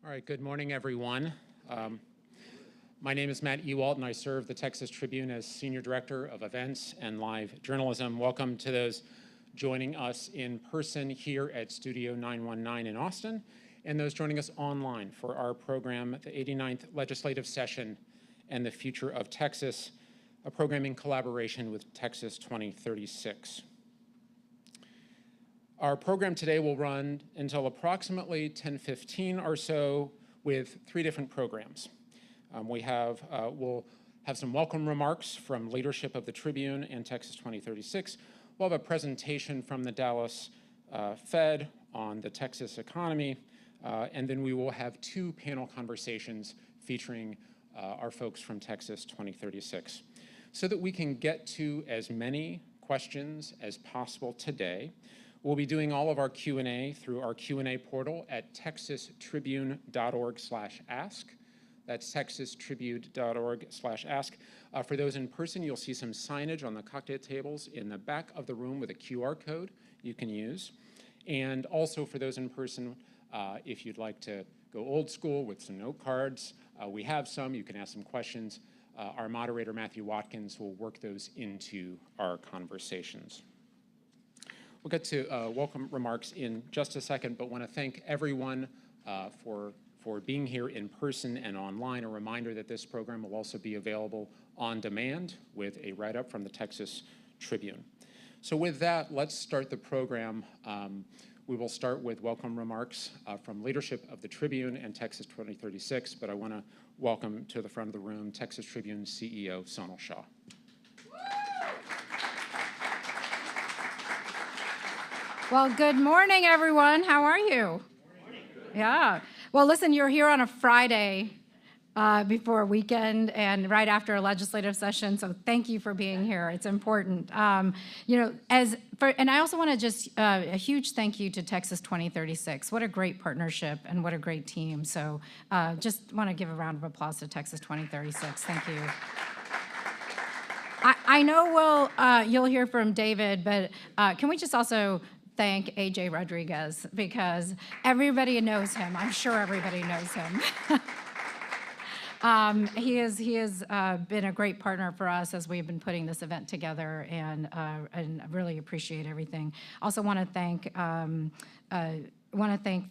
All right, good morning, everyone. My name is Matt Ewalt, and I serve the Texas Tribune as Senior Director of Events and Live Journalism. Welcome to those joining us in person here at Studio 919 in Austin, and those joining us online for our program, the 89th Legislative Session and the Future of Texas, a program in collaboration with Texas 2036. Our program today will run until approximately 10:15 or so with three different programs. We'll have some welcome remarks from leadership of the Tribune and Texas 2036. We'll have a presentation from the Dallas Fed on the Texas economy, and then we will have two panel conversations featuring our folks from Texas 2036. So that we can get to as many questions as possible today, we'll be doing all of our Q&A through our Q&A portal at texastribune.org/ask. That's texastribune.org/ask. For those in person, you'll see some signage on the cocktail tables in the back of the room with a QR code you can use. And also for those in person, if you'd like to go old school with some note cards, we have some. You can ask some questions. Our moderator, Matthew Watkins, will work those into our conversations. We'll get to welcome remarks in just a second, but want to thank everyone for being here in person and online. A reminder that this program will also be available on demand with a write-up from the Texas Tribune. So with that, let's start the program. We will start with welcome remarks from leadership of the Tribune and Texas 2036, but I want to welcome to the front of the room Texas Tribune CEO Sonal Shah. Well, good morning, everyone. How are you? Good morning. Yeah. Well, listen, you're here on a Friday before a weekend and right after a legislative session, so thank you for being here. It's important. And I also want to just a huge thank you to Texas 2036. What a great partnership and what a great team. So just want to give a round of applause to Texas 2036. Thank you. I know you'll hear from David, but can we just also thank AJ Rodriguez, because everybody knows him. I'm sure everybody knows him. He has been a great partner for us as we've been putting this event together, and really appreciate everything. Also want to thank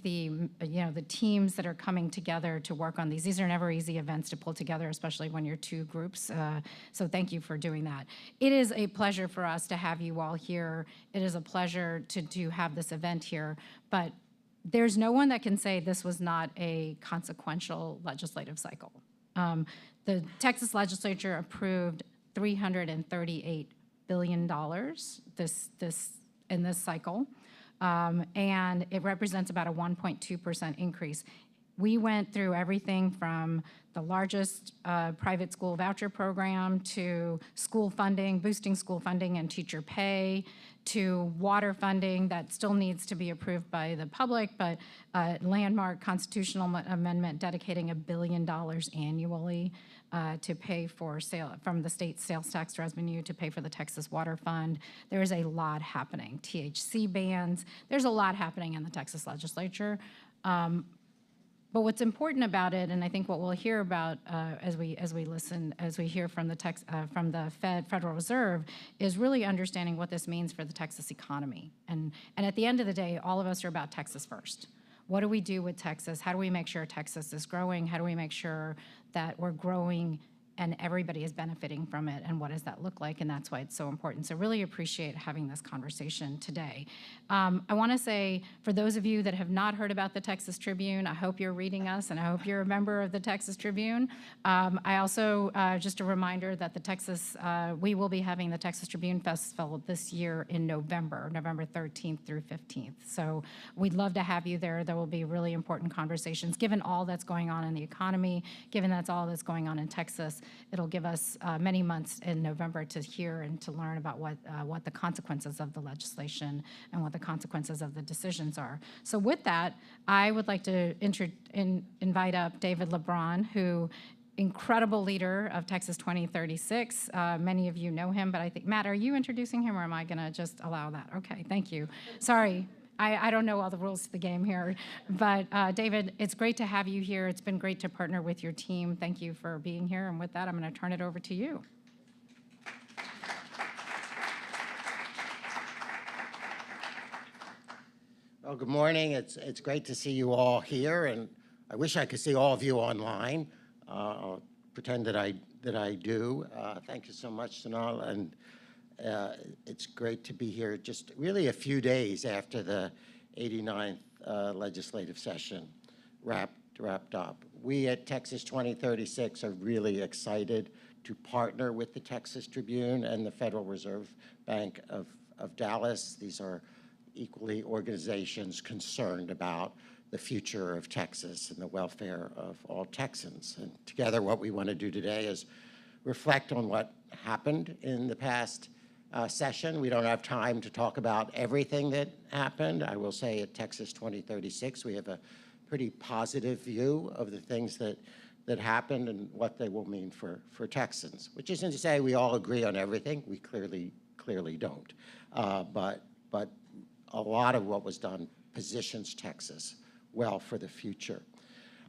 the teams that are coming together to work on these. These are never easy events to pull together, especially when you're two groups. So thank you for doing that. It is a pleasure for us to have you all here. It is a pleasure to have this event here. But there's no one that can say this was not a consequential legislative cycle. The Texas legislature approved $338 billion in this cycle. And it represents about a 1.2% increase. We went through everything from the largest private school voucher program to school funding, boosting school funding and teacher pay, to water funding that still needs to be approved by the public, but landmark constitutional amendment dedicating $1 billion annually to pay for from the state sales tax revenue to pay for the Texas Water Fund. There is a lot happening. THC bans. There's a lot happening in the Texas legislature. But what's important about it, and I think what we'll hear about as we hear from the Federal Reserve, is really understanding what this means for the Texas economy. And at the end of the day, all of us are about Texas first. What do we do with Texas? How do we make sure Texas is growing? How do we make sure that we're growing and everybody is benefiting from it, and what does that look like? And that's why it's so important. So really appreciate having this conversation today. I want to say, for those of you that have not heard about the Texas Tribune, I hope you're reading us, and I hope you're a member of the Texas Tribune. I also, just a reminder that we will be having the Texas Tribune Festival this year in November 13th through 15th. So we'd love to have you there. There will be really important conversations, given all that's going on in the economy, given that's all that's going on in Texas. It'll give us many months in November to hear and to learn about what the consequences of the legislation and what the consequences of the decisions are. So with that, I would like to invite up David LeBron, who incredible leader of Texas 2036. Many of you know him, but I think, Matt, are you introducing him, or am I going to just allow that? Okay, thank you. Sorry. I don't know all the rules to the game here. But David, it's great to have you here. It's been great to partner with your team. Thank you for being here. And with that, I'm going to turn it over to you. Well, good morning. It's great to see you all here, and I wish I could see all of you online. I'll pretend that I do. Thank you so much, Sonal, and it's great to be here just really a few days after the 89th legislative session wrapped up. We at Texas 2036 are really excited to partner with the Texas Tribune and the Federal Reserve Bank of Dallas. These are equally organizations concerned about the future of Texas and the welfare of all Texans. And together, what we want to do today is reflect on what happened in the past session. We don't have time to talk about everything that happened. I will say at Texas 2036, we have a pretty positive view of the things that happened and what they will mean for Texans, which isn't to say we all agree on everything. We clearly don't. But a lot of what was done positions Texas well for the future.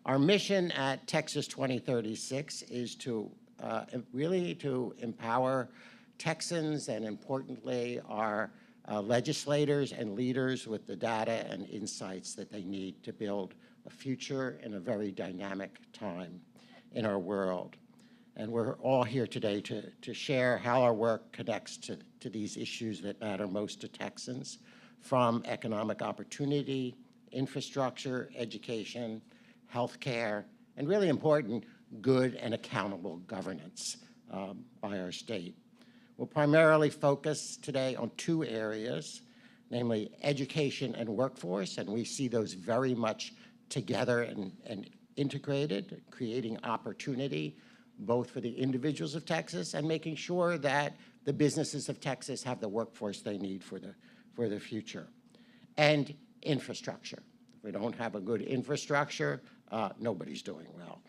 Our mission at Texas 2036 is to really to empower Texans and, importantly, our legislators and leaders with the data and insights that they need to build a future in a very dynamic time in our world. And we're all here today to share how our work connects to these issues that matter most to Texans, from economic opportunity, infrastructure, education, healthcare, and really important, good and accountable governance by our state. We'll primarily focus today on two areas, namely education and workforce, and we see those very much together and integrated, creating opportunity both for the individuals of Texas and making sure that the businesses of Texas have the workforce they need for the future. And infrastructure. If we don't have a good infrastructure, nobody's doing well.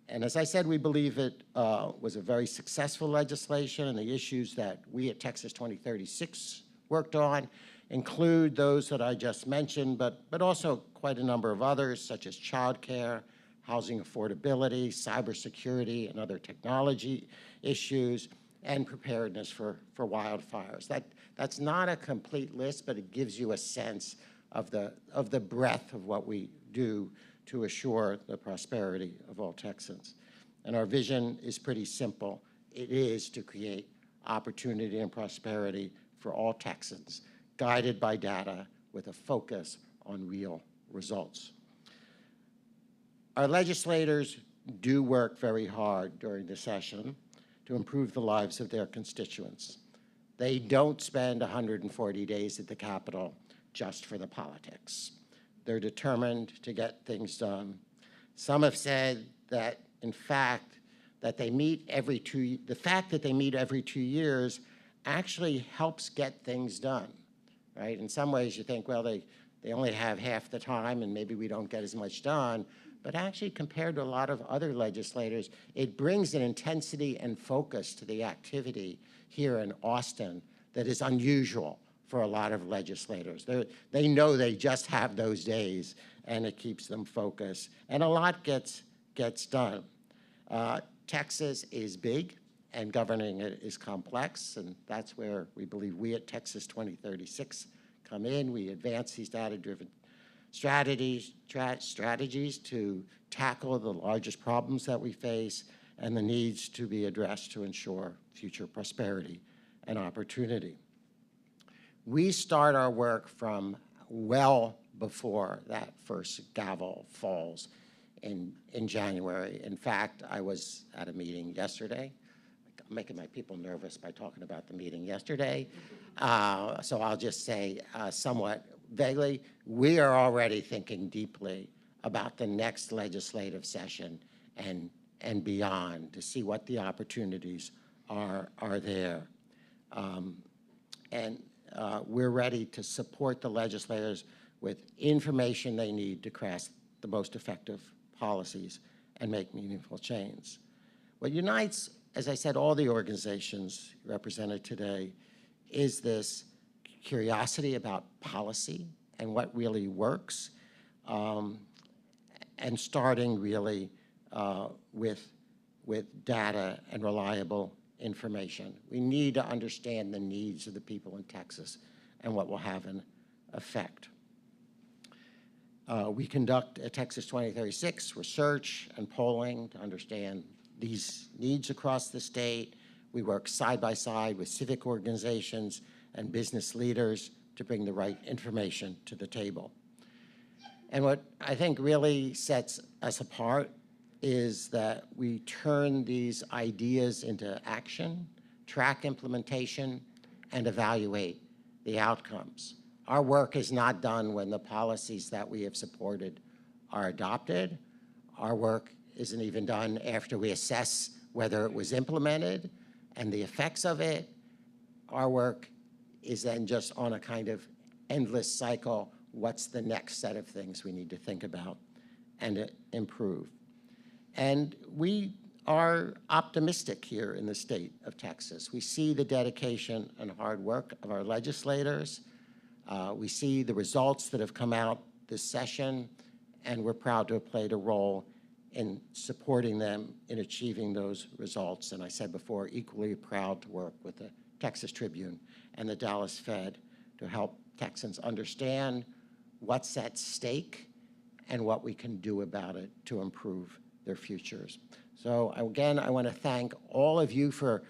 And as I said, we believe it was a very successful legislation, and the issues that we at Texas 2036 worked on include those that I just mentioned, but also quite a number of others, such as childcare, housing affordability, cybersecurity, and other technology issues, and preparedness for wildfires. That's not a complete list, but it gives you a sense of the breadth of what we do to assure the prosperity of all Texans. And our vision is pretty simple. It is to create opportunity and prosperity for all Texans, guided by data with a focus on real results. Our legislators do work very hard during the session to improve the lives of their constituents. They don't spend 140 days at the Capitol just for the politics. They're determined to get things done. Some have said that, in fact, that they meet every the fact that they meet every 2 years actually helps get things done, right? In some ways you think, well, they only have half the time and maybe we don't get as much done. But actually, compared to a lot of other legislators, it brings an intensity and focus to the activity here in Austin that is unusual for a lot of legislators. They know they just have those days, and it keeps them focused. And a lot gets done. Texas is big, and governing it is complex, and that's where we believe we at Texas 2036 come in. We advance these data-driven strategies to tackle the largest problems that we face and the needs to be addressed to ensure future prosperity and opportunity. We start our work from well before that first gavel falls in January. In fact, I was at a meeting yesterday. I'm making my people nervous by talking about the meeting yesterday. So I'll just say somewhat vaguely, we are already thinking deeply about the next legislative session and beyond to see what the opportunities are there. We're ready to support the legislators with information they need to craft the most effective policies and make meaningful change. What unites, as I said, all the organizations represented today is this curiosity about policy and what really works, and starting really with data and reliable information. We need to understand the needs of the people in Texas and what will have an effect. We conduct at Texas 2036 research and polling to understand these needs across the state. We work side by side with civic organizations and business leaders to bring the right information to the table. And what I think really sets us apart is that we turn these ideas into action, track implementation, and evaluate the outcomes. Our work is not done when the policies that we have supported are adopted. Our work isn't even done after we assess whether it was implemented and the effects of it. Our work is then just on a kind of endless cycle. What's the next set of things we need to think about and improve? And we are optimistic here in the state of Texas. We see the dedication and hard work of our legislators. We see the results that have come out this session, and we're proud to have played a role in supporting them in achieving those results. And I said before, equally proud to work with the Texas Tribune and the Dallas Fed to help Texans understand what's at stake and what we can do about it to improve their futures. So again, I want to thank all of you for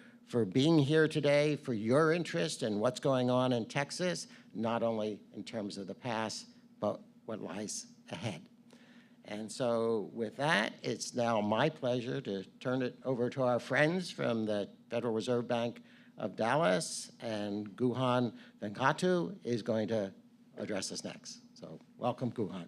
being here today, for your interest in what's going on in Texas, not only in terms of the past, but what lies ahead. And so with that, it's now my pleasure to turn it over to our friends from the Federal Reserve Bank of Dallas, and Guhan Venkatu is going to address us next. So welcome, Guhan.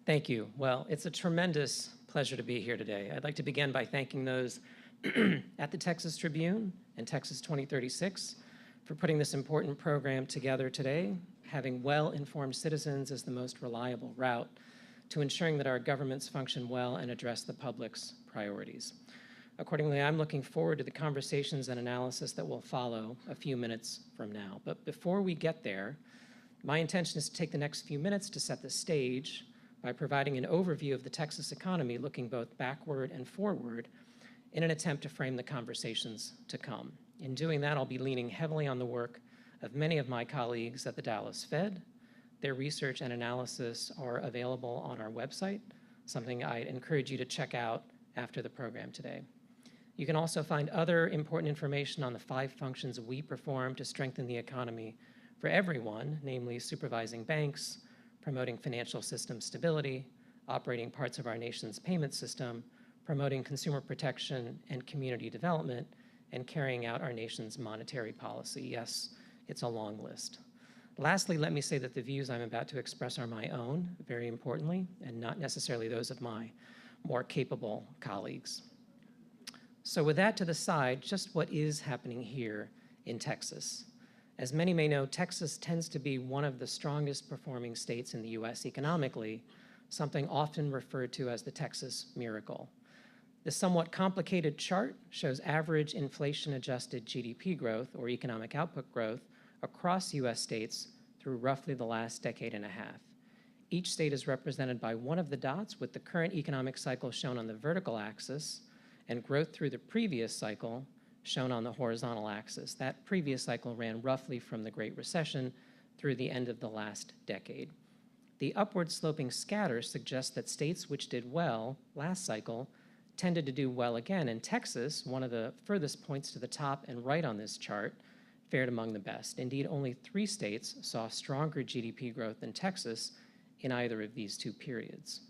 Thank you. Well, it's a tremendous pleasure to be here today. I'd like to begin by thanking those at the Texas Tribune and Texas 2036 for putting this important program together today. Having well-informed citizens is the most reliable route to ensuring that our governments function well and address the public's priorities. Accordingly, I'm looking forward to the conversations and analysis that will follow a few minutes from now. But before we get there, my intention is to take the next few minutes to set the stage by providing an overview of the Texas economy, looking both backward and forward in an attempt to frame the conversations to come. In doing that, I'll be leaning heavily on the work of many of my colleagues at the Dallas Fed. Their research and analysis are available on our website, something I encourage you to check out after the program today. You can also find other important information on the 5 functions we perform to strengthen the economy for everyone, namely supervising banks, promoting financial system stability, operating parts of our nation's payment system, promoting consumer protection and community development, and carrying out our nation's monetary policy. Yes, it's a long list. Lastly, let me say that the views I'm about to express are my own, very importantly, and not necessarily those of my more capable colleagues. So with that to the side, just what is happening here in Texas? As many may know, Texas tends to be one of the strongest performing states in the US economically, something often referred to as the Texas miracle. This somewhat complicated chart shows average inflation-adjusted GDP growth, or economic output growth, across US states through roughly the last decade and a half. Each state is represented by one of the dots, with the current economic cycle shown on the vertical axis, and growth through the previous cycle shown on the horizontal axis. That previous cycle ran roughly from the Great Recession through the end of the last decade. The upward sloping scatter suggests that states which did well last cycle tended to do well again, and Texas, one of the furthest points to the top and right on this chart, fared among the best. Indeed, only 3 states saw stronger GDP growth than Texas in either of these 2 periods.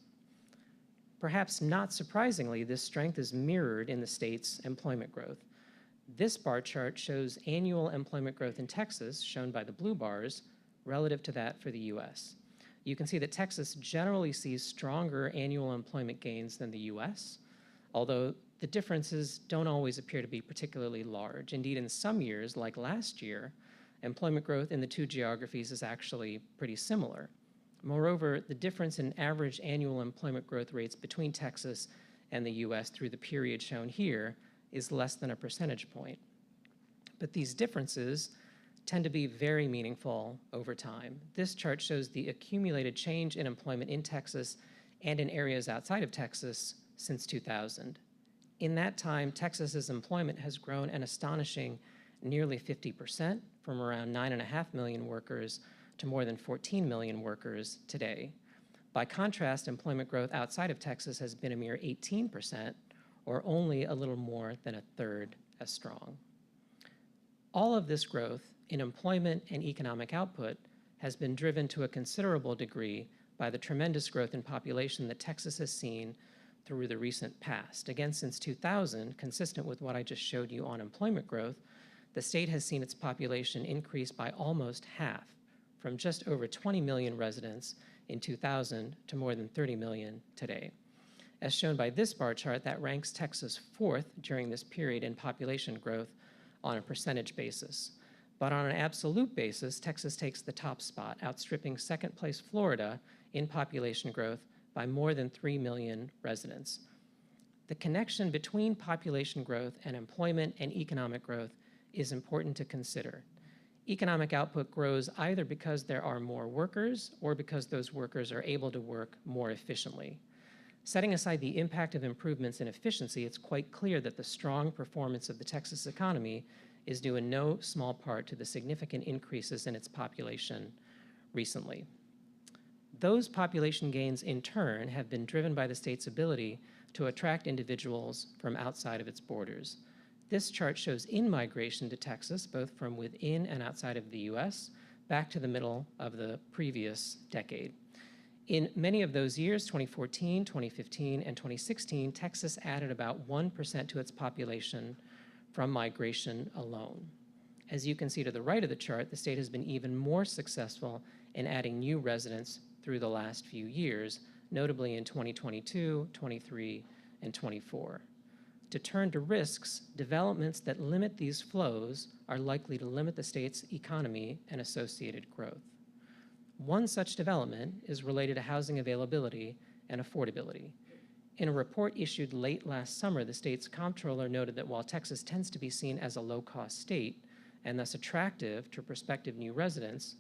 Perhaps not surprisingly, this strength is mirrored in the state's employment growth. This bar chart shows annual employment growth in Texas, shown by the blue bars, relative to that for the US. You can see that Texas generally sees stronger annual employment gains than the US, although the differences don't always appear to be particularly large. Indeed, in some years, like last year, employment growth in the 2 geographies is actually pretty similar. Moreover, the difference in average annual employment growth rates between Texas and the US through the period shown here is less than a percentage point. But these differences tend to be very meaningful over time. This chart shows the accumulated change in employment in Texas and in areas outside of Texas since 2000. In that time, Texas's employment has grown an astonishing nearly 50%, from around 9.5 million workers to more than 14 million workers today. By contrast, employment growth outside of Texas has been a mere 18%, or only a little more than a third as strong. All of this growth in employment and economic output has been driven to a considerable degree by the tremendous growth in population that Texas has seen through the recent past. Again, since 2000, consistent with what I just showed you on employment growth, the state has seen its population increase by almost half, from just over 20 million residents in 2000 to more than 30 million today. As shown by this bar chart, that ranks Texas fourth during this period in population growth on a percentage basis. But on an absolute basis, Texas takes the top spot, outstripping second place Florida in population growth by more than 3 million residents. The connection between population growth and employment and economic growth is important to consider. Economic output grows either because there are more workers or because those workers are able to work more efficiently. Setting aside the impact of improvements in efficiency, it's quite clear that the strong performance of the Texas economy is due in no small part to the significant increases in its population recently. Those population gains, in turn, have been driven by the state's ability to attract individuals from outside of its borders. This chart shows in-migration to Texas, both from within and outside of the US, back to the middle of the previous decade. In many of those years, 2014, 2015, and 2016, Texas added about 1% to its population from migration alone. As you can see to the right of the chart, the state has been even more successful in adding new residents through the last few years, notably in 2022, 23, and 24. To turn to risks, developments that limit these flows are likely to limit the state's economy and associated growth. One such development is related to housing availability and affordability. In a report issued late last summer, the state's comptroller noted that while Texas tends to be seen as a low-cost state and thus attractive to prospective new residents,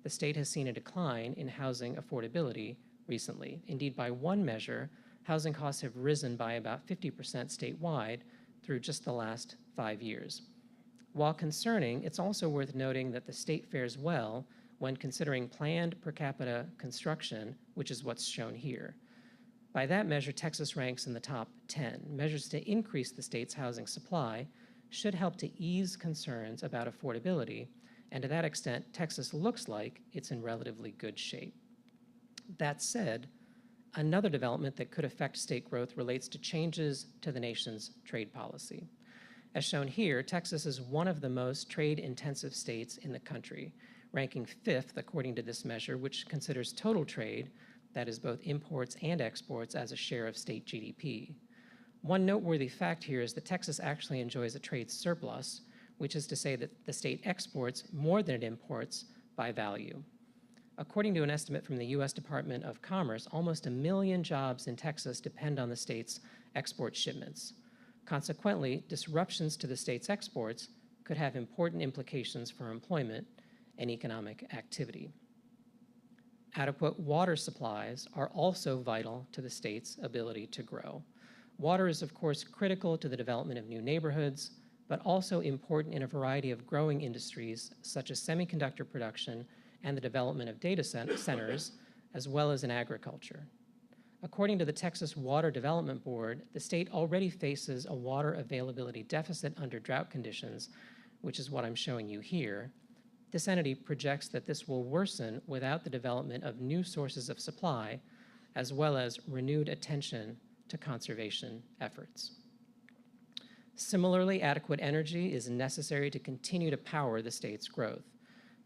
the state has seen a decline in housing affordability recently. Indeed, by one measure, housing costs have risen by about 50% statewide through just the last 5 years. While concerning, it's also worth noting that the state fares well when considering planned per capita construction, which is what's shown here. By that measure, Texas ranks in the top 10. Measures to increase the state's housing supply should help to ease concerns about affordability, and to that extent, Texas looks like it's in relatively good shape. That said, another development that could affect state growth relates to changes to the nation's trade policy. As shown here, Texas is one of the most trade-intensive states in the country, ranking fifth according to this measure, which considers total trade, that is both imports and exports, as a share of state GDP. One noteworthy fact here is that Texas actually enjoys a trade surplus, which is to say that the state exports more than it imports by value. According to an estimate from the US Department of Commerce, almost 1 million jobs in Texas depend on the state's export shipments. Consequently, disruptions to the state's exports could have important implications for employment and economic activity. Adequate water supplies are also vital to the state's ability to grow. Water is, of course, critical to the development of new neighborhoods, but also important in a variety of growing industries, such as semiconductor production and the development of data centers, as well as in agriculture. According to the Texas Water Development Board, the state already faces a water availability deficit under drought conditions, which is what I'm showing you here. This entity projects that this will worsen without the development of new sources of supply, as well as renewed attention to conservation efforts. Similarly, adequate energy is necessary to continue to power the state's growth.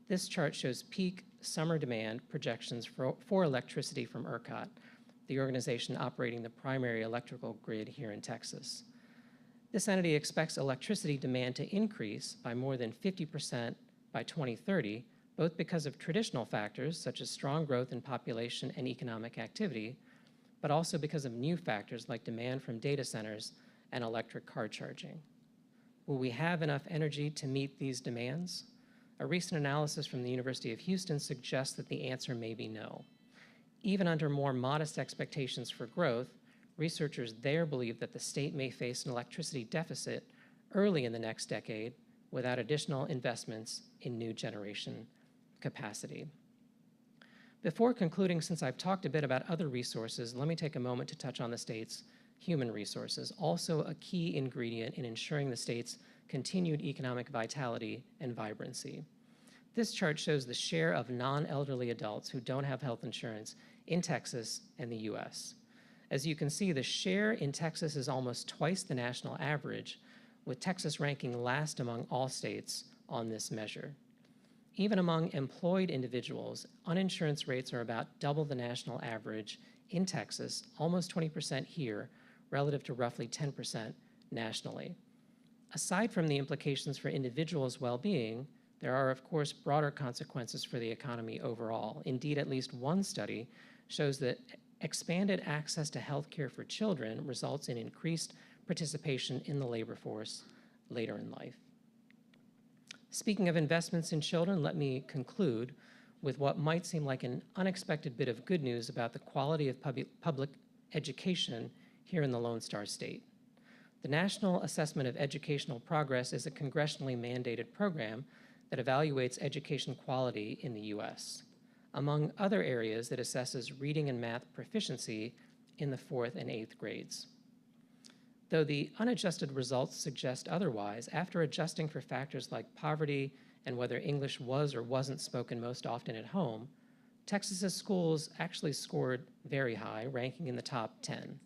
This chart shows peak summer demand projections for electricity from ERCOT, the organization operating the primary electrical grid here in Texas. This entity expects electricity demand to increase by more than 50% by 2030, both because of traditional factors such as strong growth in population and economic activity, but also because of new factors like demand from data centers and electric car charging. Will we have enough energy to meet these demands? A recent analysis from the University of Houston suggests that the answer may be no. Even under more modest expectations for growth, researchers there believe that the state may face an electricity deficit early in the next decade without additional investments in new generation capacity. Before concluding, since I've talked a bit about other resources, let me take a moment to touch on the state's human resources, also a key ingredient in ensuring the state's continued economic vitality and vibrancy. This chart shows the share of non-elderly adults who don't have health insurance in Texas and the US. As you can see, the share in Texas is almost twice the national average, with Texas ranking last among all states on this measure. Even among employed individuals, uninsurance rates are about double the national average in Texas, almost 20% here, relative to roughly 10% nationally. Aside from the implications for individuals' well-being, there are, of course, broader consequences for the economy overall. Indeed, at least one study shows that expanded access to health care for children results in increased participation in the labor force later in life. Speaking of investments in children, let me conclude with what might seem like an unexpected bit of good news about the quality of public education here in the Lone Star State. The National Assessment of Educational Progress is a congressionally mandated program that evaluates education quality in the US. Among other areas, it assesses reading and math proficiency in the 4th and 8th grades. Though the unadjusted results suggest otherwise, after adjusting for factors like poverty and whether English was or wasn't spoken most often at home, Texas's schools actually scored very high, ranking in the top 10.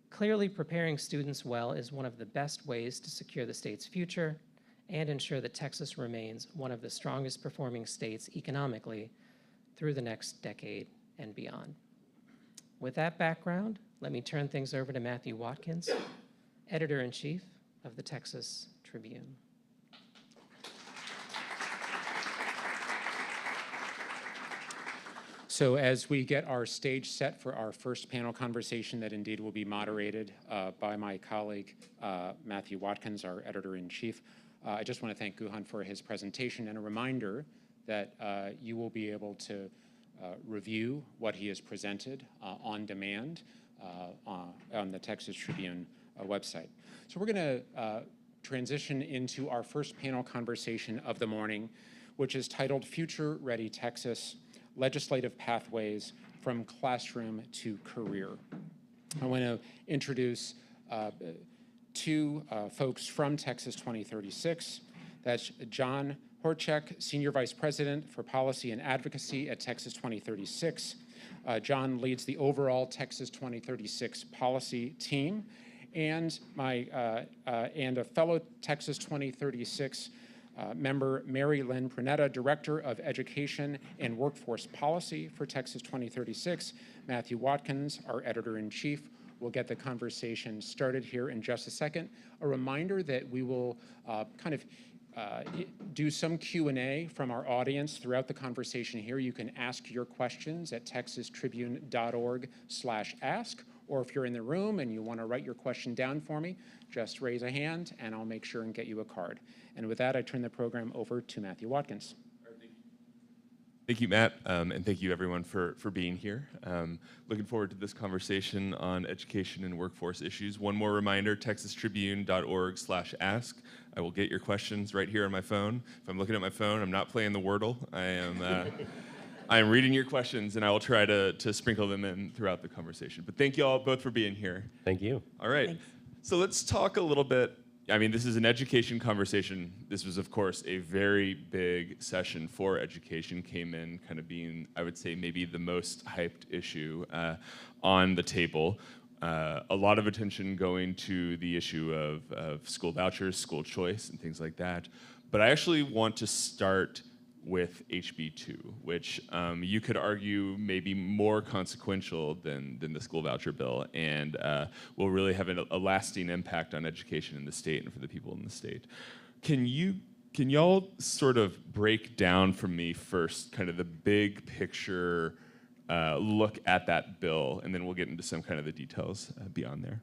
Clearly, preparing students well is one of the best ways to secure the state's future and ensure that Texas remains one of the strongest performing states economically through the next decade and beyond. With that background, let me turn things over to Matthew Watkins, Editor-in-Chief of the Texas Tribune. So as we get our stage set for our first panel conversation that indeed will be moderated by my colleague, Matthew Watkins, our Editor-in-Chief, I just want to thank Guhan for his presentation and a reminder that you will be able to review what he has presented on demand on the Texas Tribune website. So we're going to transition into our first panel conversation of the morning, which is titled Future Ready Texas, Legislative Pathways from Classroom to Career. I want to introduce two folks from Texas 2036. That's John Horchak, Senior Vice President for Policy and Advocacy at Texas 2036. John leads the overall Texas 2036 policy team, and a fellow Texas 2036 member, Mary Lynn Prunetta, Director of Education and Workforce Policy for Texas 2036. Matthew Watkins, our Editor-in-Chief, will get the conversation started here in just a second. A reminder that we will do some Q&A from our audience throughout the conversation here. You can ask your questions at texastribune.org/ask, or if you're in the room and you want to write your question down for me, just raise a hand and I'll make sure and get you a card. And with that, I turn the program over to Matthew Watkins. Thank you, Matt, and thank you everyone for being here. Looking forward to this conversation on education and workforce issues. One more reminder, texastribune.org/ask. I will get your questions right here on my phone. If I'm looking at my phone, I'm not playing the Wordle. I am reading your questions, and I will try to sprinkle them in throughout the conversation. But thank you all both for being here. Thank you. All right. Thanks. So let's talk a little bit. I mean, this is an education conversation. This was, of course, a very big session for education, came in kind of being, I would say, maybe the most hyped issue on the table. A lot of attention going to the issue of school vouchers, school choice, and things like that. But I actually want to start with HB2, which you could argue may be more consequential than the school voucher bill, and will really have a lasting impact on education in the state and for the people in the state. Can y'all sort of break down for me first kind of the big picture look at that bill, and then we'll get into some kind of the details beyond there?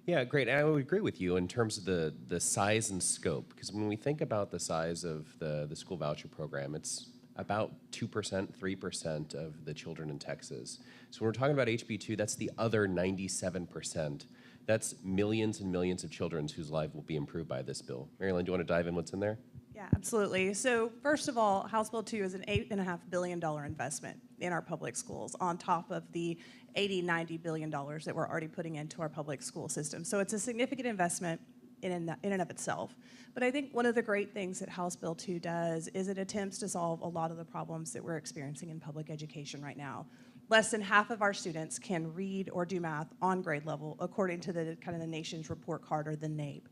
Yeah, great. And I would agree with you in terms of the size and scope, because when we think about the size of the school voucher program, it's about 2%, 3% of the children in Texas. So when we're talking about HB2, that's the other 97%. That's millions and millions of children whose life will be improved by this bill. Marilyn, do you want to dive in what's in there? Yeah, absolutely. So first of all, House Bill 2 is an $8.5 billion investment in our public schools on top of the $80-90 billion that we're already putting into our public school system. So it's a significant investment in and of itself. But I think one of the great things that House Bill 2 does is it attempts to solve a lot of the problems that we're experiencing in public education right now. Less than half of our students can read or do math on grade level, according to the kind of the nation's report card, or the NAEP.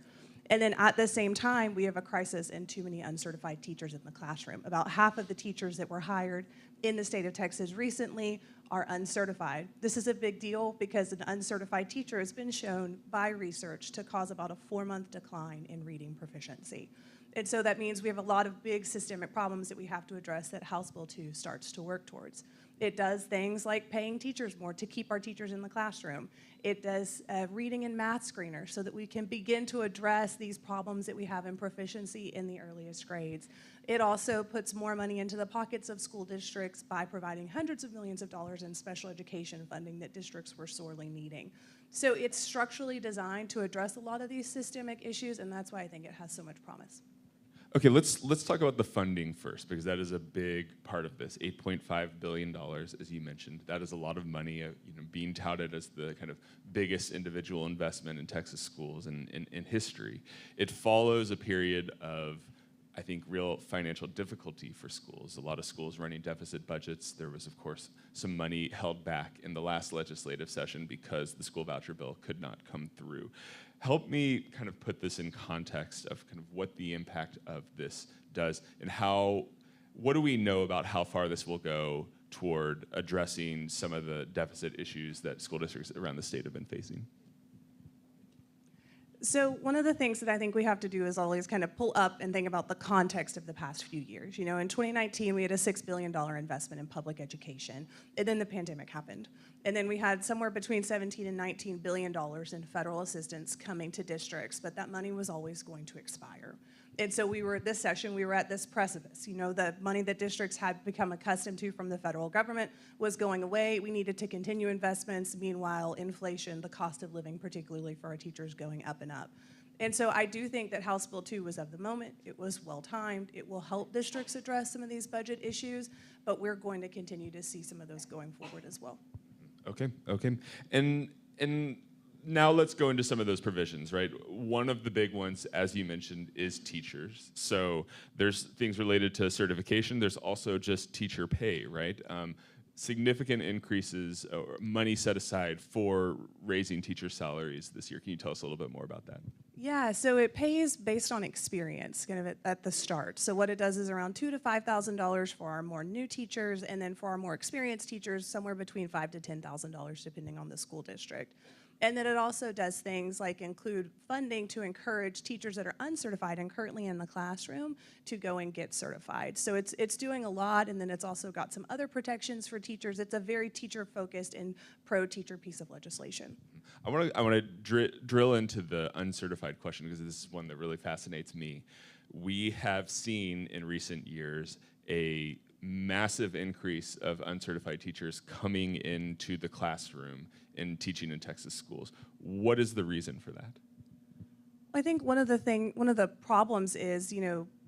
And then at the same time, we have a crisis in too many uncertified teachers in the classroom. About half of the teachers that were hired in the state of Texas recently are uncertified. This is a big deal because an uncertified teacher has been shown by research to cause about a 4-month decline in reading proficiency. And so that means we have a lot of big systemic problems that we have to address that House Bill 2 starts to work towards. It does things like paying teachers more to keep our teachers in the classroom. It does reading and math screeners so that we can begin to address these problems that we have in proficiency in the earliest grades. It also puts more money into the pockets of school districts by providing hundreds of millions of dollars in special education funding that districts were sorely needing. So it's structurally designed to address a lot of these systemic issues, and that's why I think it has so much promise. Okay, let's talk about the funding first, because that is a big part of this. $8.5 billion, as you mentioned. That is a lot of money, being touted as the kind of biggest individual investment in Texas schools in history. It follows a period of, I think, real financial difficulty for schools. A lot of schools running deficit budgets. There was, of course, some money held back in the last legislative session because the school voucher bill could not come through. Help me kind of put this in context of kind of what the impact of this does and what do we know about how far this will go toward addressing some of the deficit issues that school districts around the state have been facing? So one of the things that I think we have to do is always kind of pull up and think about the context of the past few years. In 2019, we had a $6 billion investment in public education, and then the pandemic happened. And then we had somewhere between $17 and $19 billion in federal assistance coming to districts, but that money was always going to expire. And so this session, we were at this precipice. The money that districts had become accustomed to from the federal government was going away. We needed to continue investments. Meanwhile, inflation, the cost of living, particularly for our teachers, going up and up. And so I do think that House Bill 2 was of the moment. It was well-timed. It will help districts address some of these budget issues, but we're going to continue to see some of those going forward as well. Okay. And now let's go into some of those provisions, right? One of the big ones, as you mentioned, is teachers. So there's things related to certification. There's also just teacher pay, right? Significant increases or money set aside for raising teacher salaries this year. Can you tell us a little bit more about that? Yeah, so it pays based on experience, kind of at the start. So what it does is around $2,000 to $5,000 for our more new teachers, and then for our more experienced teachers, somewhere between $5,000 to $10,000, depending on the school district. And then it also does things like include funding to encourage teachers that are uncertified and currently in the classroom to go and get certified. So it's doing a lot, and then it's also got some other protections for teachers. It's a very teacher-focused and pro-teacher piece of legislation. I want to drill into the uncertified question, because this is one that really fascinates me. We have seen in recent years a massive increase of uncertified teachers coming into the classroom and teaching in Texas schools. What is the reason for that? I think one of the problems is,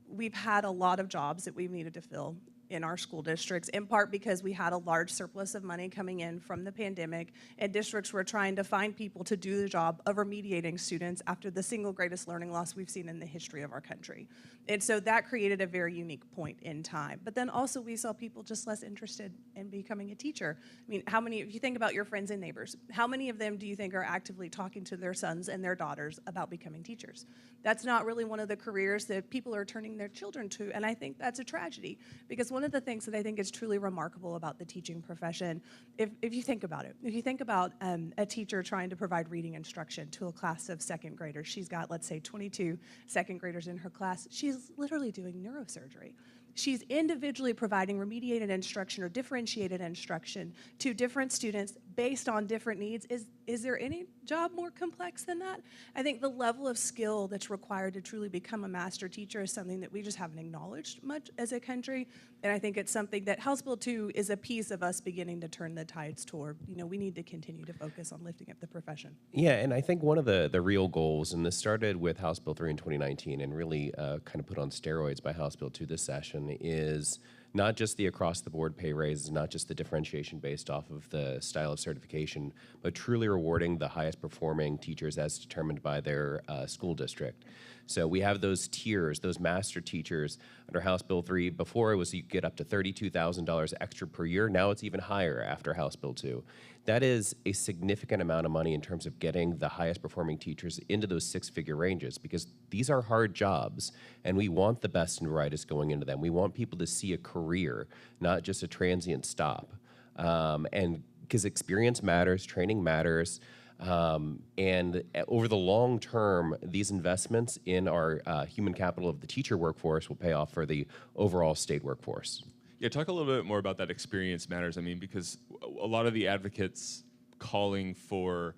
we've had a lot of jobs that we've needed to fill in our school districts, in part because we had a large surplus of money coming in from the pandemic, and districts were trying to find people to do the job of remediating students after the single greatest learning loss we've seen in the history of our country. And so that created a very unique point in time. But then also we saw people just less interested in becoming a teacher. I mean, if you think about your friends and neighbors, how many of them do you think are actively talking to their sons and their daughters about becoming teachers? That's not really one of the careers that people are turning their children to, and I think that's a tragedy, because one of the things that I think is truly remarkable about the teaching profession, if you think about it, if you think about a teacher trying to provide reading instruction to a class of second graders, she's got, let's say, 22 second graders in her class, she's literally doing neurosurgery. She's individually providing remediated instruction or differentiated instruction to different students based on different needs. Is there any job more complex than that? I think the level of skill that's required to truly become a master teacher is something that we just haven't acknowledged much as a country. And I think it's something that House Bill 2 is a piece of us beginning to turn the tides toward. We need to continue to focus on lifting up the profession. Yeah, and I think one of the real goals, and this started with House Bill 3 in 2019 and really kind of put on steroids by House Bill 2 this session, is not just the across-the-board pay raises, not just the differentiation based off of the style of certification, but truly rewarding the highest performing teachers as determined by their school district. So we have those tiers, those master teachers under House Bill 3. Before it was you get up to $32,000 extra per year. Now it's even higher after House Bill 2. That is a significant amount of money in terms of getting the highest performing teachers into those six-figure ranges, because these are hard jobs and we want the best and brightest going into them. We want people to see a career, not just a transient stop. And because experience matters, training matters, and over the long term, these investments in our human capital of the teacher workforce will pay off for the overall state workforce. Yeah, talk a little bit more about that experience matters. I mean, because a lot of the advocates calling for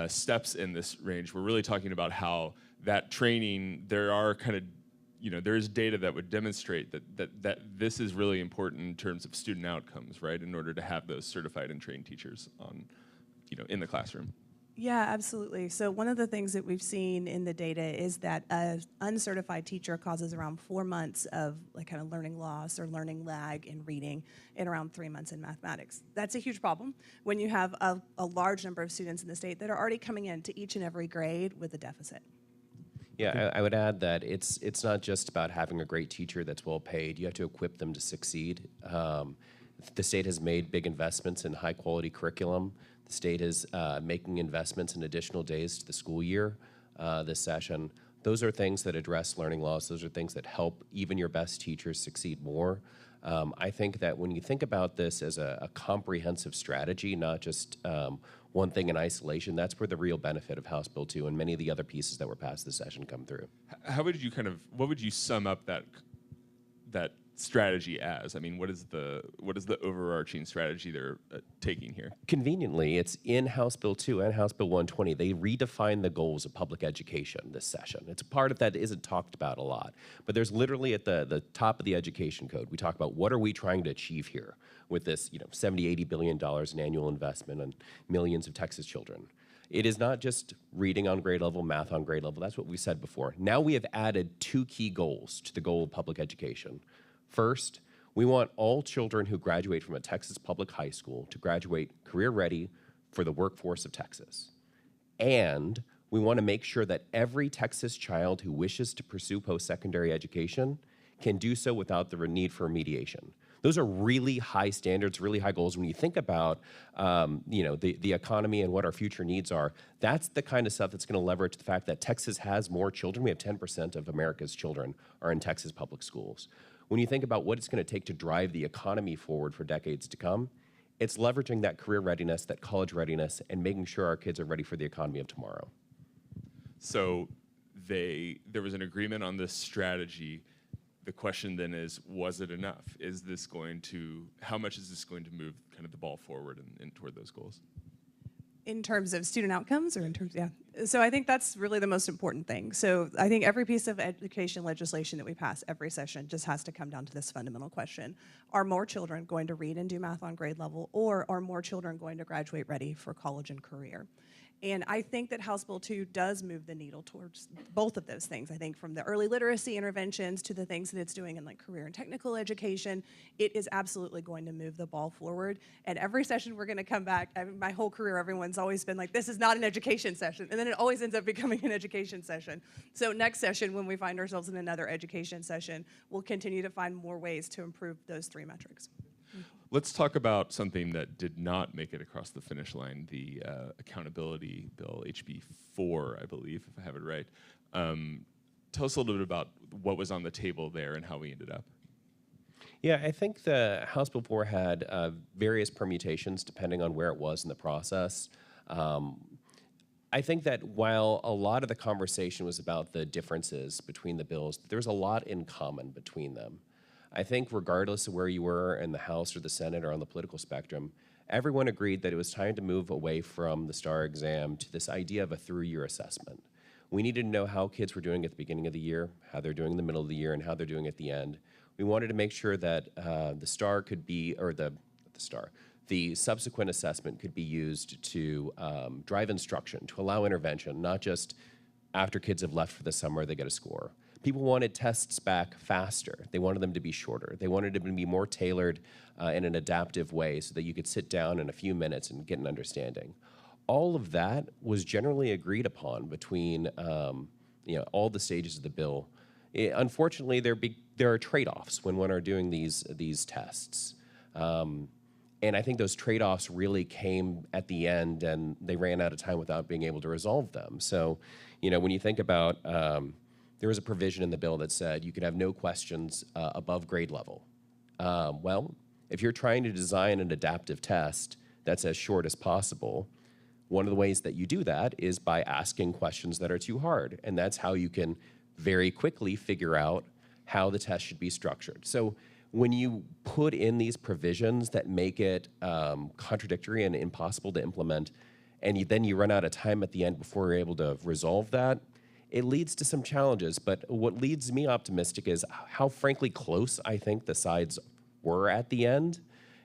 steps in this range, we're really talking about how that training, there are kind of, there's data that would demonstrate that this is really important in terms of student outcomes, right? In order to have those certified and trained teachers on, in the classroom. Yeah, absolutely. So one of the things that we've seen in the data is that an uncertified teacher causes around 4 months of kind of learning loss or learning lag in reading and around 3 months in mathematics. That's a huge problem when you have a large number of students in the state that are already coming into each and every grade with a deficit. Yeah, I would add that it's not just about having a great teacher that's well paid. You have to equip them to succeed. The state has made big investments in high quality curriculum. The state is making investments in additional days to the school year this session. Those are things that address learning loss. Those are things that help even your best teachers succeed more. I think that when you think about this as a comprehensive strategy, not just one thing in isolation, that's where the real benefit of House Bill 2 and many of the other pieces that were passed this session come through. How would you what would you sum up that strategy as? I mean, what is the overarching strategy they're taking here? Conveniently, it's in House Bill 2 and House Bill 120. They redefine the goals of public education this session. It's a part of that isn't talked about a lot, but there's literally at the top of the education code, we talk about what are we trying to achieve here with this, $70–80 billion in annual investment and millions of Texas children. It is not just reading on grade level, math on grade level. That's what we said before. Now we have added 2 key goals to the goal of public education. First, we want all children who graduate from a Texas public high school to graduate career ready for the workforce of Texas. And we want to make sure that every Texas child who wishes to pursue post-secondary education can do so without the need for remediation. Those are really high standards, really high goals. When you think about the economy and what our future needs are, that's the kind of stuff that's going to leverage the fact that Texas has more children. We have 10% of America's children are in Texas public schools. When you think about what it's going to take to drive the economy forward for decades to come, it's leveraging that career readiness, that college readiness, and making sure our kids are ready for the economy of tomorrow. So there was an agreement on this strategy. The question then is, was it enough? How much is this going to move kind of the ball forward and toward those goals? In terms of student outcomes or in terms, yeah. So I think that's really the most important thing. So I think every piece of education legislation that we pass every session just has to come down to this fundamental question. Are more children going to read and do math on grade level, or are more children going to graduate ready for college and career? And I think that House Bill 2 does move the needle towards both of those things. I think from the early literacy interventions to the things that it's doing in career and technical education, it is absolutely going to move the ball forward. And every session we're going to come back, my whole career, everyone's always been like, this is not an education session. And then it always ends up becoming an education session. So next session, when we find ourselves in another education session, we'll continue to find more ways to improve those 3 metrics. Let's talk about something that did not make it across the finish line, the accountability bill, HB 4, I believe, if I have it right. Tell us a little bit about what was on the table there and how we ended up. Yeah, I think the House Bill 4 had various permutations depending on where it was in the process. I think that while a lot of the conversation was about the differences between the bills, there's a lot in common between them. I think regardless of where you were in the House or the Senate or on the political spectrum, everyone agreed that it was time to move away from the STAR exam to this idea of a through-year assessment. We needed to know how kids were doing at the beginning of the year, how they're doing in the middle of the year, and how they're doing at the end. We wanted to make sure that the STAR could be, or the subsequent assessment could be used to drive instruction, to allow intervention, not just after kids have left for the summer, they get a score. People wanted tests back faster. They wanted them to be shorter. They wanted them to be more tailored in an adaptive way so that you could sit down in a few minutes and get an understanding. All of that was generally agreed upon between all the stages of the bill. Unfortunately, there are trade-offs when one are doing these tests. And I think those trade-offs really came at the end, and they ran out of time without being able to resolve them. So, when you think about, there was a provision in the bill that said you could have no questions above grade level. Well, if you're trying to design an adaptive test that's as short as possible, one of the ways that you do that is by asking questions that are too hard, and that's how you can very quickly figure out how the test should be structured. So when you put in these provisions that make it contradictory and impossible to implement, and then you run out of time at the end before you're able to resolve that, it leads to some challenges. But what leads me optimistic is how frankly close I think the sides were at the end.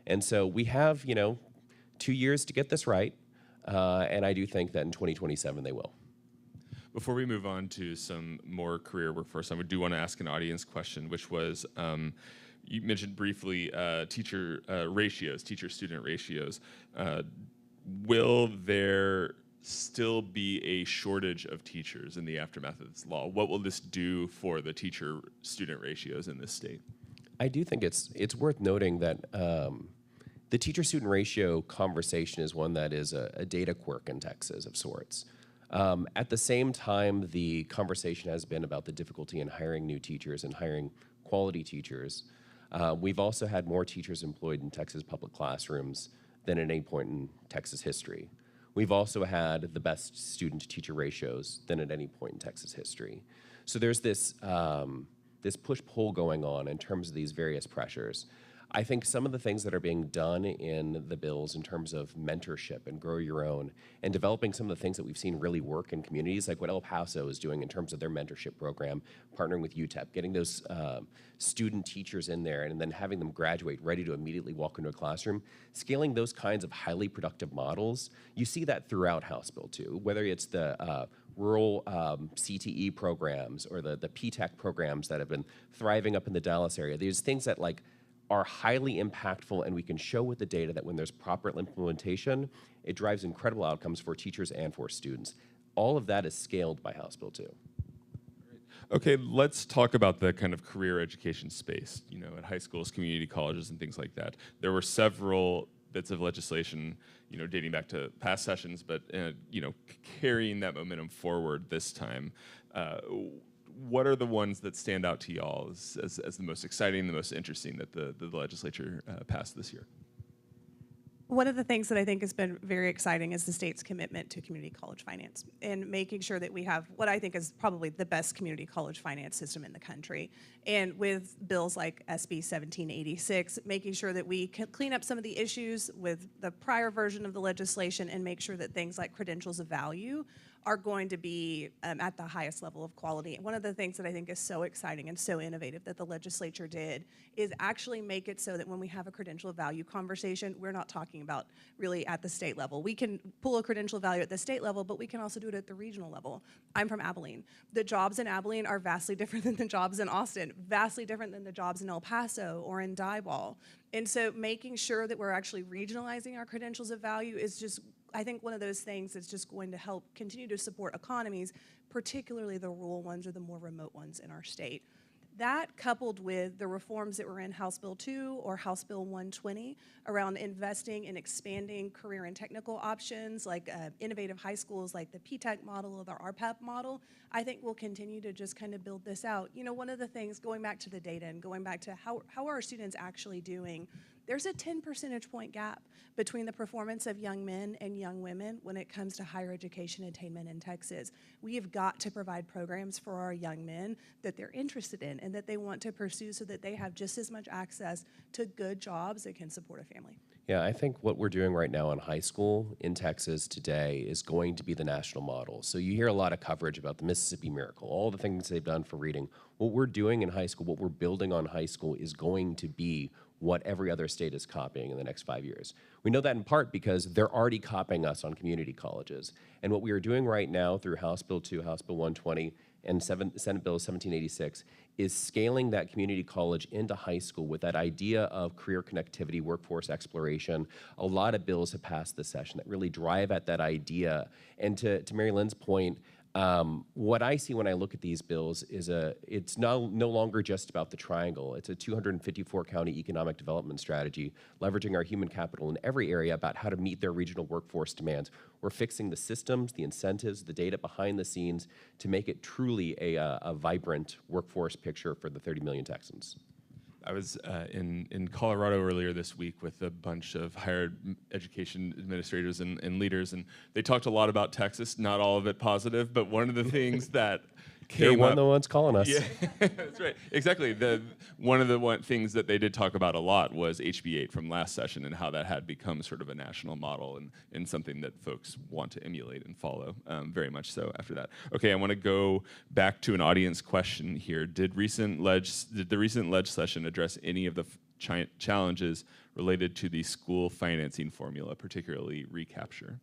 And so we have, 2 years to get this right. And I do think that in 2027 they will. Before we move on to some more career workforce, I do want to ask an audience question, which was, you mentioned briefly teacher-student ratios. Will there still be a shortage of teachers in the aftermath of this law? What will this do for the teacher-student ratios in this state? I do think it's worth noting that the teacher-student ratio conversation is one that is a data quirk in Texas of sorts. At the same time, the conversation has been about the difficulty in hiring new teachers and hiring quality teachers. We've also had more teachers employed in Texas public classrooms than at any point in Texas history. We've also had the best student-to-teacher ratios than at any point in Texas history. So there's this push-pull going on in terms of these various pressures. I think some of the things that are being done in the bills in terms of mentorship and grow your own and developing some of the things that we've seen really work in communities, like what El Paso is doing in terms of their mentorship program, partnering with UTEP, getting those student teachers in there and then having them graduate ready to immediately walk into a classroom, scaling those kinds of highly productive models. You see that throughout House Bill 2, whether it's the rural CTE programs or the PTAC programs that have been thriving up in the Dallas area. There's things that are highly impactful, and we can show with the data that when there's proper implementation, it drives incredible outcomes for teachers and for students. All of that is scaled by House Bill 2. Okay, let's talk about the kind of career education space, at high schools, community colleges, and things like that. There were several bits of legislation, dating back to past sessions, but, carrying that momentum forward this time. What are the ones that stand out to y'all as the most exciting, the most interesting that the legislature passed this year? One of the things that I think has been very exciting is the state's commitment to community college finance and making sure that we have what I think is probably the best community college finance system in the country. And with bills like SB 1786, making sure that we can clean up some of the issues with the prior version of the legislation and make sure that things like credentials of value are going to be at the highest level of quality. And one of the things that I think is so exciting and so innovative that the legislature did is actually make it so that when we have a credential of value conversation, we're not talking about really at the state level. We can pull a credential of value at the state level, but we can also do it at the regional level. I'm from Abilene. The jobs in Abilene are vastly different than the jobs in Austin, vastly different than the jobs in El Paso or in Diboll. And so making sure that we're actually regionalizing our credentials of value is just, I think, one of those things that's just going to help continue to support economies, particularly the rural ones or the more remote ones in our state. That, coupled with the reforms that were in House Bill 2 or House Bill 120 around investing and expanding career and technical options like innovative high schools like the PTAC model or the RPEP model, I think we'll continue to just kind of build this out. One of the things, going back to the data and going back to how are our students actually doing, there's a 10 percentage point gap between the performance of young men and young women when it comes to higher education attainment in Texas. We have got to provide programs for our young men that they're interested in and that they want to pursue so that they have just as much access to good jobs that can support a family. Yeah, I think what we're doing right now in high school in Texas today is going to be the national model. So you hear a lot of coverage about the Mississippi Miracle, all the things they've done for reading. What we're doing in high school, what we're building on high school is going to be what every other state is copying in the next 5 years. We know that in part because they're already copying us on community colleges. And what we are doing right now through House Bill 2, House Bill 120, and Senate Bill 1786 is scaling that community college into high school with that idea of career connectivity, workforce exploration. A lot of bills have passed this session that really drive at that idea. And to Mary Lynn's point, what I see when I look at these bills is it's no longer just about the triangle. It's a 254 county economic development strategy, leveraging our human capital in every area about how to meet their regional workforce demands. We're fixing the systems, the incentives, the data behind the scenes to make it truly a vibrant workforce picture for the 30 million Texans. I was in Colorado earlier this week with a bunch of higher education administrators and leaders, and they talked a lot about Texas, not all of it positive, but one of the things that They're came one up... of the ones calling us. Yeah, that's right. Exactly. One of the things that they did talk about a lot was HB 8 from last session and how that had become sort of a national model and something that folks want to emulate and follow, very much so after that. Okay, I want to go back to an audience question here. Did the recent ledge session address any of the challenges related to the school financing formula, particularly recapture?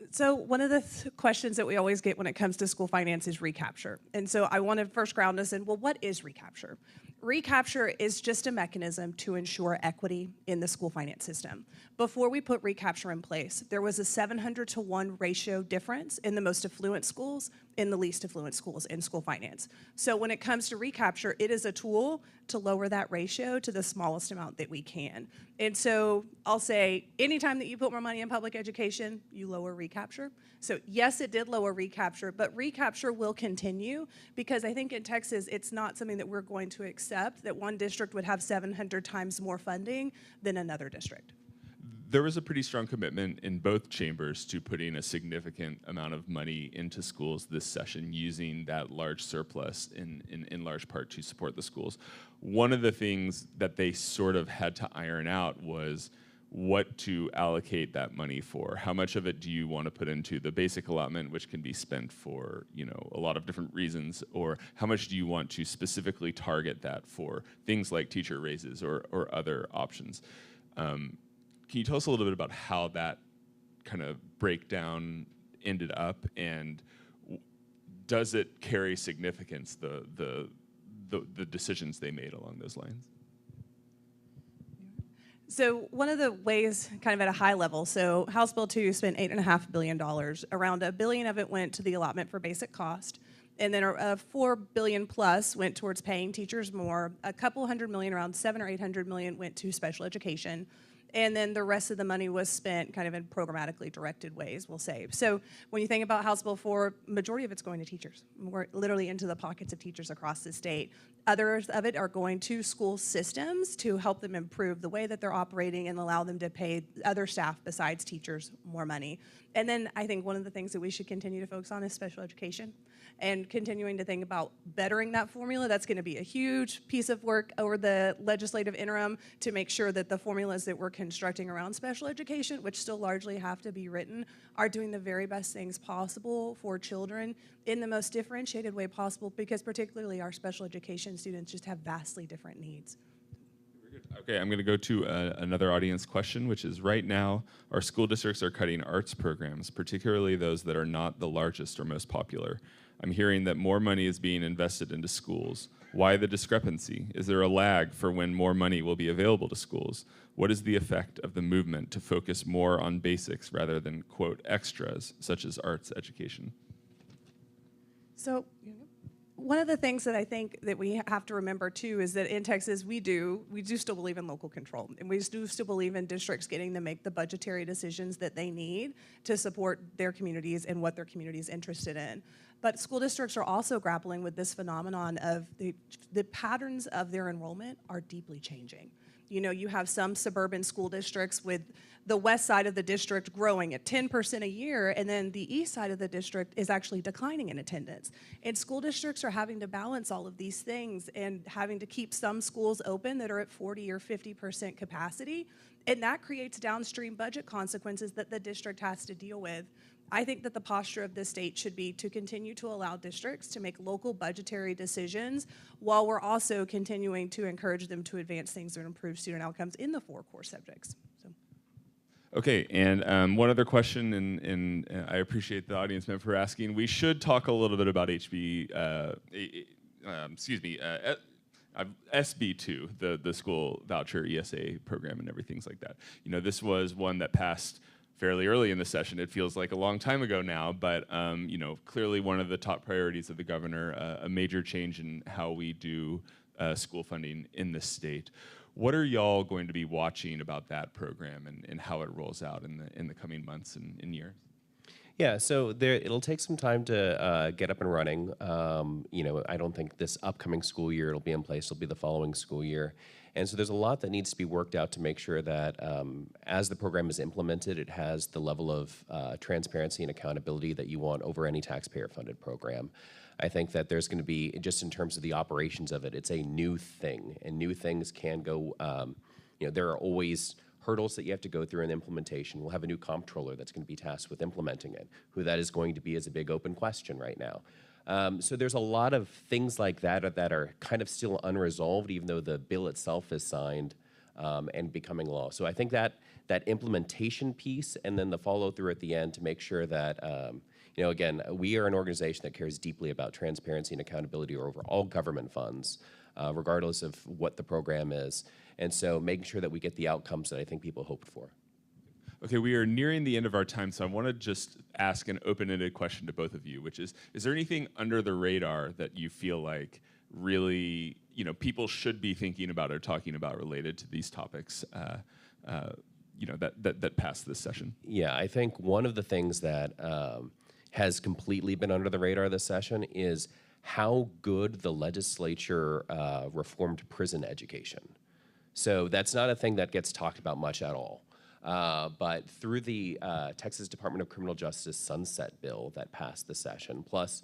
So one of the questions that we always get when it comes to school finance is recapture. And so I want to first ground us in, well, what is recapture? Recapture is just a mechanism to ensure equity in the school finance system. Before we put recapture in place, there was a 700-to-1 ratio difference in the most affluent schools in the least affluent schools in school finance. So when it comes to recapture, it is a tool to lower that ratio to the smallest amount that we can. And so I'll say, anytime that you put more money in public education, you lower recapture. So yes, it did lower recapture, but recapture will continue because I think in Texas, it's not something that we're going to accept that one district would have 700 times more funding than another district. There was a pretty strong commitment in both chambers to putting a significant amount of money into schools this session, using that large surplus in large part to support the schools. One of the things that they sort of had to iron out was what to allocate that money for. How much of it do you want to put into the basic allotment, which can be spent for, a lot of different reasons, or how much do you want to specifically target that for things like teacher raises or other options? Can you tell us a little bit about how that kind of breakdown ended up, and does it carry significance, the decisions they made along those lines? So one of the ways, kind of at a high level, so House Bill 2 spent $8.5 billion. Around $1 billion of it went to the allotment for basic cost. And then $4 billion plus went towards paying teachers more. A couple $100 million, around $700 or $800 million, went to special education. And then the rest of the money was spent kind of in programmatically directed ways, we'll say. So when you think about House Bill 4, majority of it's going to teachers. We're literally into the pockets of teachers across the state. Others of it are going to school systems to help them improve the way that they're operating and allow them to pay other staff besides teachers more money. And then I think one of the things that we should continue to focus on is special education and continuing to think about bettering that formula. That's going to be a huge piece of work over the legislative interim to make sure that the formulas that we're constructing around special education, which still largely have to be written, are doing the very best things possible for children in the most differentiated way possible, because particularly our special education students just have vastly different needs. Okay, I'm going to go to another audience question, which is, right now, our school districts are cutting arts programs, particularly those that are not the largest or most popular. I'm hearing that more money is being invested into schools. Why the discrepancy? Is there a lag for when more money will be available to schools? What is the effect of the movement to focus more on basics rather than, quote, extras, such as arts education? So one of the things that I think that we have to remember too is that in Texas we do still believe in local control, and we do still believe in districts getting to make the budgetary decisions that they need to support their communities and what their community is interested in. But school districts are also grappling with this phenomenon of the patterns of their enrollment are deeply changing. You know, you have some suburban school districts with the west side of the district growing at 10% a year, and then the east side of the district is actually declining in attendance. And school districts are having to balance all of these things and having to keep some schools open that are at 40 or 50% capacity, and that creates downstream budget consequences that the district has to deal with. I think that the posture of the state should be to continue to allow districts to make local budgetary decisions while we're also continuing to encourage them to advance things that improve student outcomes in the 4 core subjects. So. Okay, and one other question, and I appreciate the audience member for asking. We should talk a little bit about SB2, the school voucher ESA program and everything like that. You know, this was one that passed fairly early in the session. It feels like a long time ago now, but you know, clearly one of the top priorities of the governor, a major change in how we do school funding in the state. What are y'all going to be watching about that program and how it rolls out in the coming months and years? Yeah, so it'll take some time to get up and running. You know, I don't think this upcoming school year it'll be in place. It'll be the following school year. And so there's a lot that needs to be worked out to make sure that as the program is implemented, it has the level of transparency and accountability that you want over any taxpayer-funded program. I think that there's going to be, just in terms of the operations of it, it's a new thing, and new things can go, you know, there are always hurdles that you have to go through in implementation. We'll have a new comptroller that's going to be tasked with implementing it. Who that is going to be is a big open question right now. So there's a lot of things like that that are kind of still unresolved, even though the bill itself is signed and becoming law. So I think that implementation piece and then the follow through at the end to make sure that, you know, again, we are an organization that cares deeply about transparency and accountability over all government funds, regardless of what the program is. And so making sure that we get the outcomes that I think people hoped for. Okay, we are nearing the end of our time, so I want to just ask an open-ended question to both of you, which is there anything under the radar that you feel like really, you know, people should be thinking about or talking about related to these topics, you know, that passed this session? Yeah, I think one of the things that has completely been under the radar this session is how good the legislature reformed prison education. So that's not a thing that gets talked about much at all. But through the Texas Department of Criminal Justice Sunset Bill that passed the session, plus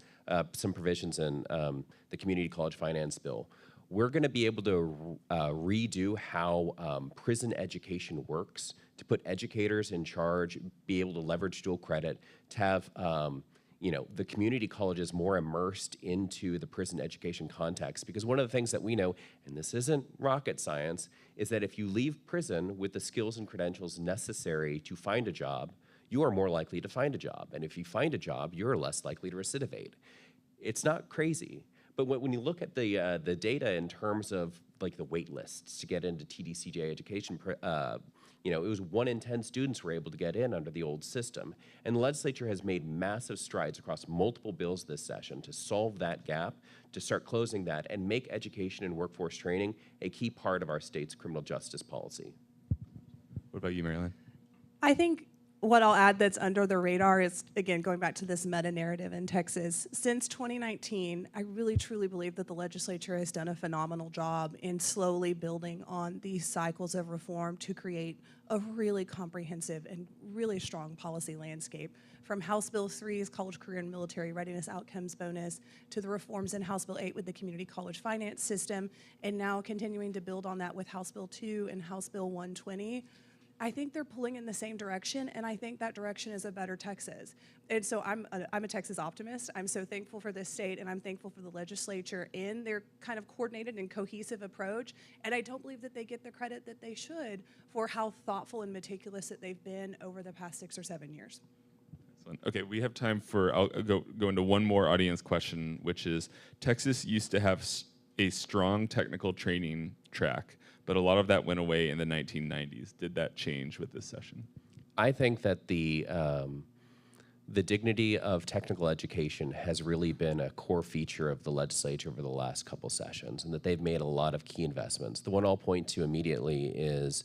some provisions in the Community College Finance Bill, we're going to be able to redo how prison education works, to put educators in charge, be able to leverage dual credit, to have you know, the community colleges more immersed into the prison education context. Because one of the things that we know, and this isn't rocket science, is that if you leave prison with the skills and credentials necessary to find a job, you are more likely to find a job. And if you find a job, you're less likely to recidivate. It's not crazy. But when you look at the data in terms of like the wait lists to get into TDCJ education, you know, it was 1 in 10 students were able to get in under the old system. And the legislature has made massive strides across multiple bills this session to solve that gap, to start closing that, and make education and workforce training a key part of our state's criminal justice policy. What about you, Marilyn? I think what I'll add that's under the radar is, again, going back to this meta-narrative in Texas. Since 2019, I really truly believe that the legislature has done a phenomenal job in slowly building on these cycles of reform to create a really comprehensive and really strong policy landscape. From House Bill 3's College Career and Military Readiness Outcomes Bonus to the reforms in House Bill 8 with the Community College Finance System, and now continuing to build on that with House Bill 2 and House Bill 120. I think they're pulling in the same direction, and I think that direction is a better Texas. And so I'm a Texas optimist. I'm so thankful for this state, and I'm thankful for the legislature in their kind of coordinated and cohesive approach. And I don't believe that they get the credit that they should for how thoughtful and meticulous that they've been over the past 6 or 7 years. Excellent. Okay, we have time for, I'll go into one more audience question, which is, Texas used to have a strong technical training track, but a lot of that went away in the 1990s. Did that change with this session? I think that the dignity of technical education has really been a core feature of the legislature over the last couple sessions, and that they've made a lot of key investments. The one I'll point to immediately is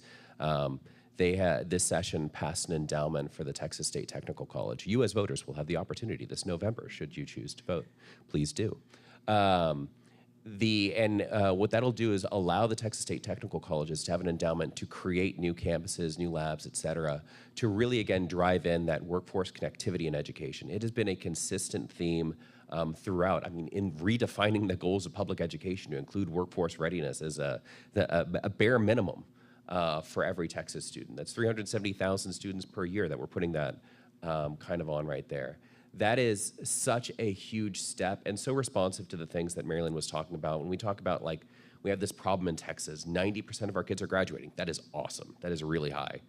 this session passed an endowment for the Texas State Technical College. You as voters will have the opportunity this November, should you choose to vote. Please do. What that'll do is allow the Texas State Technical Colleges to have an endowment to create new campuses, new labs, et cetera, to really, again, drive in that workforce connectivity in education. It has been a consistent theme throughout. I mean, in redefining the goals of public education to include workforce readiness as a bare minimum for every Texas student. That's 370,000 students per year that we're putting that kind of on right there. That is such a huge step and so responsive to the things that Marilyn was talking about. When we talk about, like, we have this problem in Texas, 90% of our kids are graduating. That is awesome. That is really high.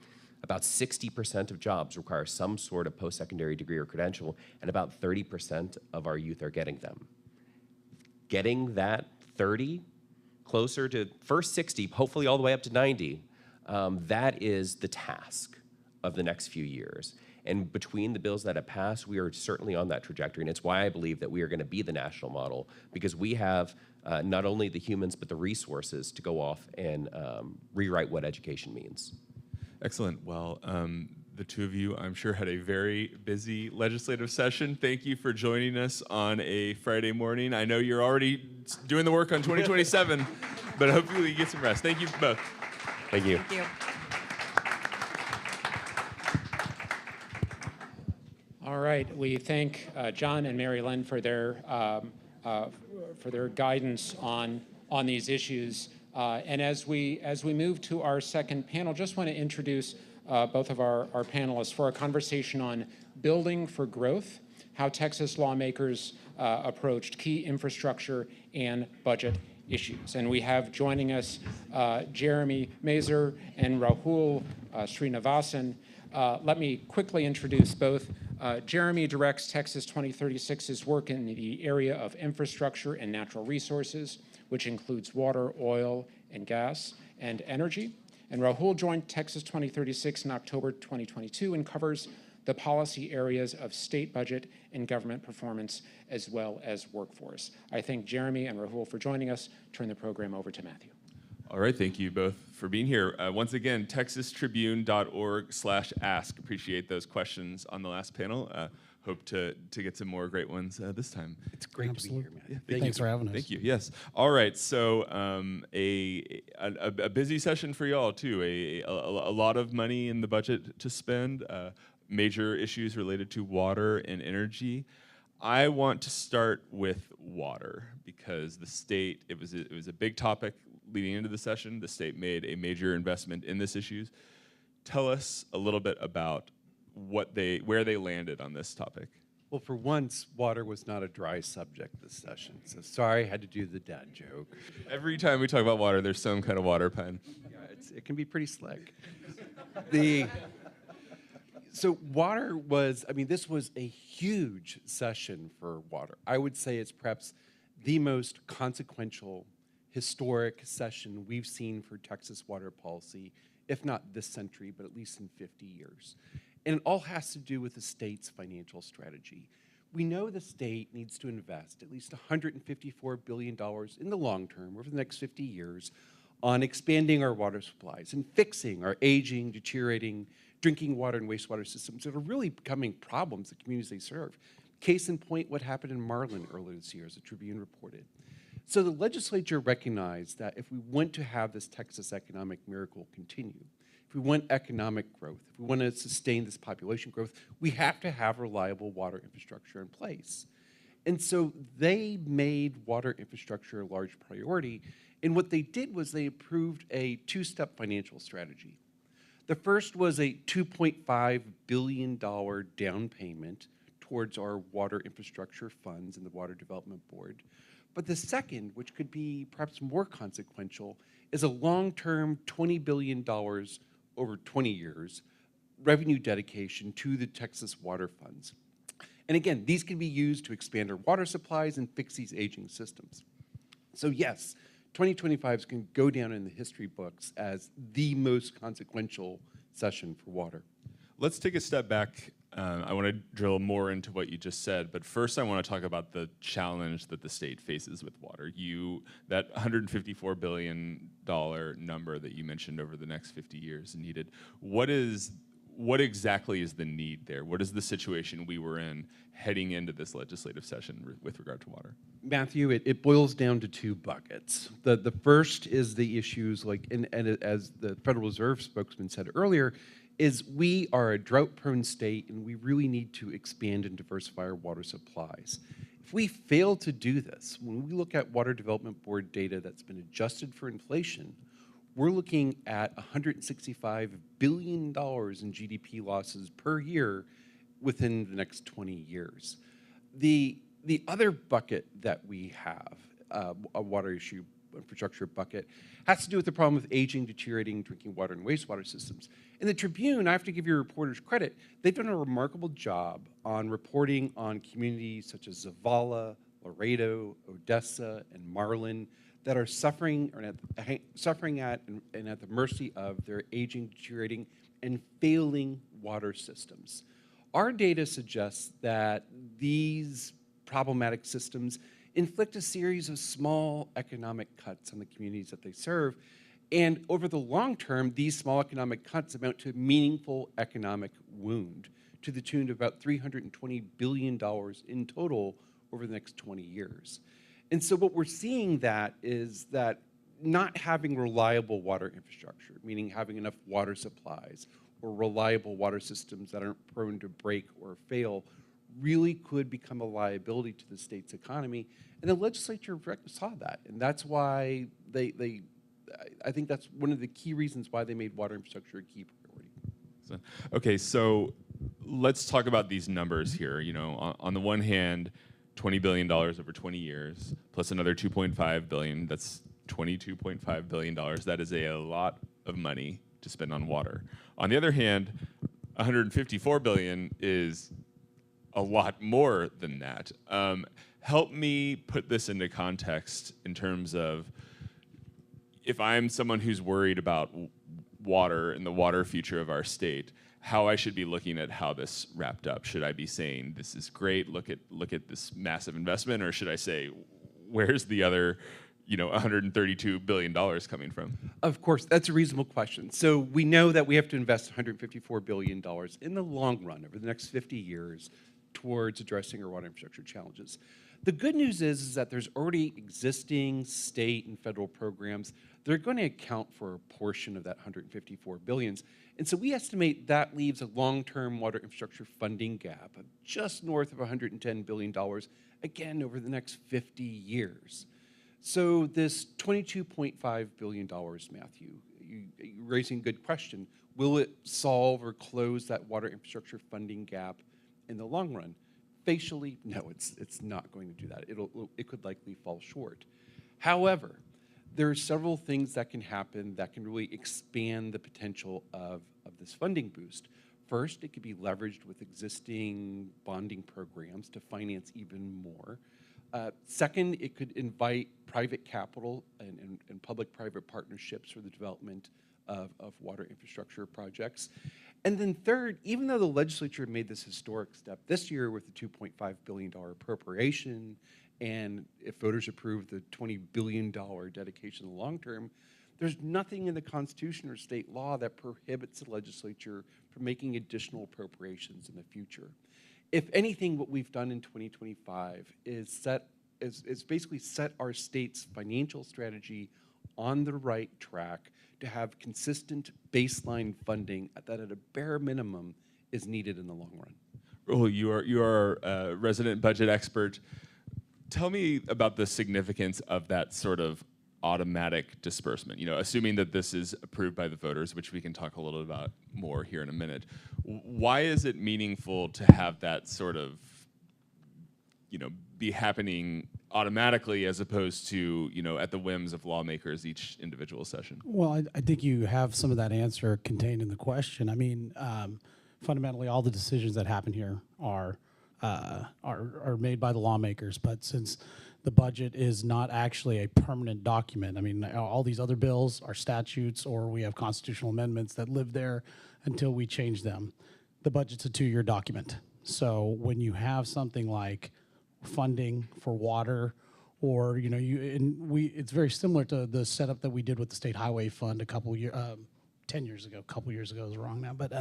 About 60% of jobs require some sort of post-secondary degree or credential, and about 30% of our youth are getting them. Getting that 30 closer to first 60, hopefully all the way up to 90, that is the task of the next few years. And between the bills that have passed, we are certainly on that trajectory. And it's why I believe that we are going to be the national model, because we have not only the humans, but the resources to go off and rewrite what education means. Excellent. Well, the two of you, I'm sure, had a very busy legislative session. Thank you for joining us on a Friday morning. I know you're already doing the work on 2027, but hopefully you get some rest. Thank you both. Thank you. Thank you. All right, we thank John and Mary Lynn for their guidance on these issues. And as we move to our second panel, just want to introduce both of our panelists for a conversation on building for growth, how Texas lawmakers approached key infrastructure and budget issues. And we have joining us Jeremy Mazur and Rahul Srinivasan. Let me quickly introduce both. Jeremy directs Texas 2036's work in the area of infrastructure and natural resources, which includes water, oil, and gas, and energy. And Rahul joined Texas 2036 in October 2022 and covers the policy areas of state budget and government performance, as well as workforce. I thank Jeremy and Rahul for joining us. Turn the program over to Matthew. All right, thank you both for being here. Once again, texastribune.org/ask. Appreciate those questions on the last panel. Hope to get some more great ones this time. It's great to be here, man. Yeah, Thanks for having us. Thank you. Yes. All right. So a busy session for y'all too. A lot of money in the budget to spend. Major issues related to water and energy. I want to start with water because the state. It was a big topic leading into the session. The state made a major investment in this issues. Tell us a little bit about where they landed on this topic. Well, for once, water was not a dry subject this session. So sorry, I had to do the dad joke. Every time we talk about water, there's some kind of water pun. Yeah, it can be pretty slick. So water was, this was a huge session for water. I would say it's perhaps the most consequential historic session we've seen for Texas water policy, if not this century, but at least in 50 years. And it all has to do with the state's financial strategy. We know the state needs to invest at least $154 billion in the long term, over the next 50 years, on expanding our water supplies and fixing our aging, deteriorating drinking water and wastewater systems that are really becoming problems that communities they serve. Case in point, what happened in Marlin earlier this year, as the Tribune reported. So the legislature recognized that if we want to have this Texas economic miracle continue, if we want economic growth, if we want to sustain this population growth, we have to have reliable water infrastructure in place. And so they made water infrastructure a large priority. And what they did was they approved a two-step financial strategy. The first was a $2.5 billion down payment towards our water infrastructure funds and the Water Development Board. But the second, which could be perhaps more consequential, is a long-term $20 billion over 20 years revenue dedication to the Texas water funds. And again, these can be used to expand our water supplies and fix these aging systems. So yes, 2025 is going to go down in the history books as the most consequential session for water. Let's take a step back. I want to drill more into what you just said, but first I want to talk about the challenge that the state faces with water. That $154 billion number that you mentioned over the next 50 years needed. What is what exactly is the need there? What is the situation we were in heading into this legislative session with regard to water? Matthew, it boils down to two buckets. The first is the issues like, and as the Federal Reserve spokesman said earlier, is we are a drought-prone state and we really need to expand and diversify our water supplies. If we fail to do this, when we look at Water Development Board data that's been adjusted for inflation, we're looking at $165 billion in GDP losses per year within the next 20 years. The other bucket that we have, a water issue infrastructure bucket, has to do with the problem with aging, deteriorating drinking water and wastewater systems. In the Tribune, I have to give your reporters credit. They've done a remarkable job on reporting on communities such as Zavala, Laredo, Odessa, and Marlin that are suffering at the mercy of their aging, deteriorating, and failing water systems. Our data suggests that these problematic systems inflict a series of small economic cuts on the communities that they serve. And over the long term, these small economic cuts amount to a meaningful economic wound to the tune of about $320 billion in total over the next 20 years. And so what we're seeing is that not having reliable water infrastructure, meaning having enough water supplies or reliable water systems that aren't prone to break or fail, really could become a liability to the state's economy. And the legislature saw that. And that's why I think that's one of the key reasons why they made water infrastructure a key priority. Okay, so let's talk about these numbers here. You know, on the one hand, $20 billion over 20 years, plus another $2.5 billion, that's $22.5 billion. That is a lot of money to spend on water. On the other hand, $154 billion is a lot more than that. Help me put this into context in terms of if I'm someone who's worried about water and the water future of our state, how I should be looking at how this wrapped up. Should I be saying, this is great, look at this massive investment, or should I say, where's the other, $132 billion coming from? Of course, that's a reasonable question. So we know that we have to invest $154 billion in the long run, over the next 50 years, towards addressing our water infrastructure challenges. The good news is that there's already existing state and federal programs that are going to account for a portion of that $154 billion. And so we estimate that leaves a long-term water infrastructure funding gap of just north of $110 billion, again, over the next 50 years. So this $22.5 billion, Matthew, you're raising a good question. Will it solve or close that water infrastructure funding gap in the long run? Facially, no, it's not going to do that. It could likely fall short. However, there are several things that can happen that can really expand the potential of this funding boost. First, it could be leveraged with existing bonding programs to finance even more. Second, it could invite private capital and public-private partnerships for the development of water infrastructure projects. And then third, even though the legislature made this historic step this year with the $2.5 billion appropriation, and if voters approve the $20 billion dedication in the long term, there's nothing in the Constitution or state law that prohibits the legislature from making additional appropriations in the future. If anything, what we've done in 2025 is basically set our state's financial strategy on the right track to have consistent baseline funding that at a bare minimum is needed in the long run. Rahul, you are a resident budget expert. Tell me about the significance of that sort of automatic disbursement. Assuming that this is approved by the voters, which we can talk a little about more here in a minute. Why is it meaningful to have that sort of, be happening automatically as opposed to, at the whims of lawmakers each individual session? Well, I think you have some of that answer contained in the question. I mean, fundamentally, all the decisions that happen here are made by the lawmakers. But since the budget is not actually a permanent document, I mean, all these other bills are statutes, or we have constitutional amendments that live there until we change them. The budget's a 2-year document. So when you have something like funding for water, or it's very similar to the setup that we did with the State Highway Fund 10 years ago. A couple years ago is wrong now, but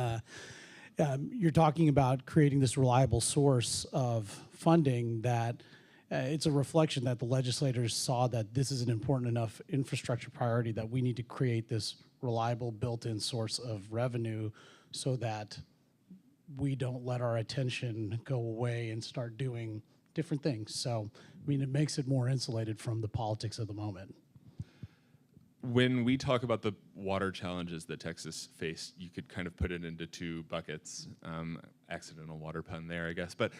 you're talking about creating this reliable source of funding that it's a reflection that the legislators saw that this is an important enough infrastructure priority that we need to create this reliable built-in source of revenue so that we don't let our attention go away and start doing different things. So, I mean, it makes it more insulated from the politics of the moment. When we talk about the water challenges that Texas faced, you could kind of put it into two buckets. Accidental water pun there, I guess. But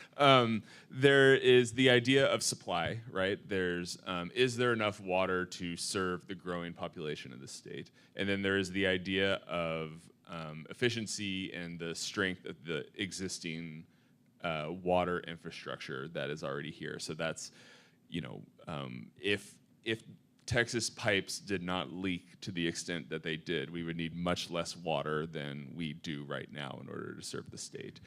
there is the idea of supply, right? There's, is there enough water to serve the growing population of the state? And then there is the idea of efficiency and the strength of the existing water infrastructure that is already here. So that's, you know, if Texas pipes did not leak to the extent that they did, we would need much less water than we do right now in order to serve the state.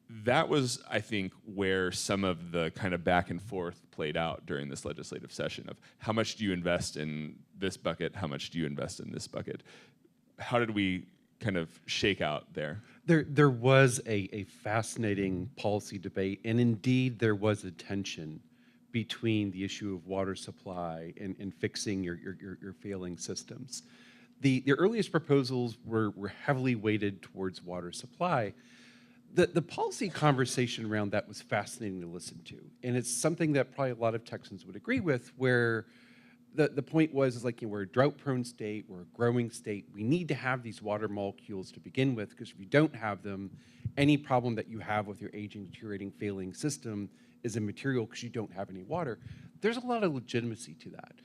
That was, I think, where some of the kind of back and forth played out during this legislative session of how much do you invest in this bucket, how much do you invest in this bucket? How did we kind of shake out there? There was a fascinating policy debate, and indeed there was a tension between the issue of water supply and fixing your failing systems. The earliest proposals were heavily weighted towards water supply. The policy conversation around that was fascinating to listen to, and it's something that probably a lot of Texans would agree with, where the point was like, you know, we're a drought-prone state, we're a growing state, we need to have these water molecules to begin with, because if you don't have them, any problem that you have with your aging, deteriorating, failing system is immaterial because you don't have any water. There's a lot of legitimacy to that.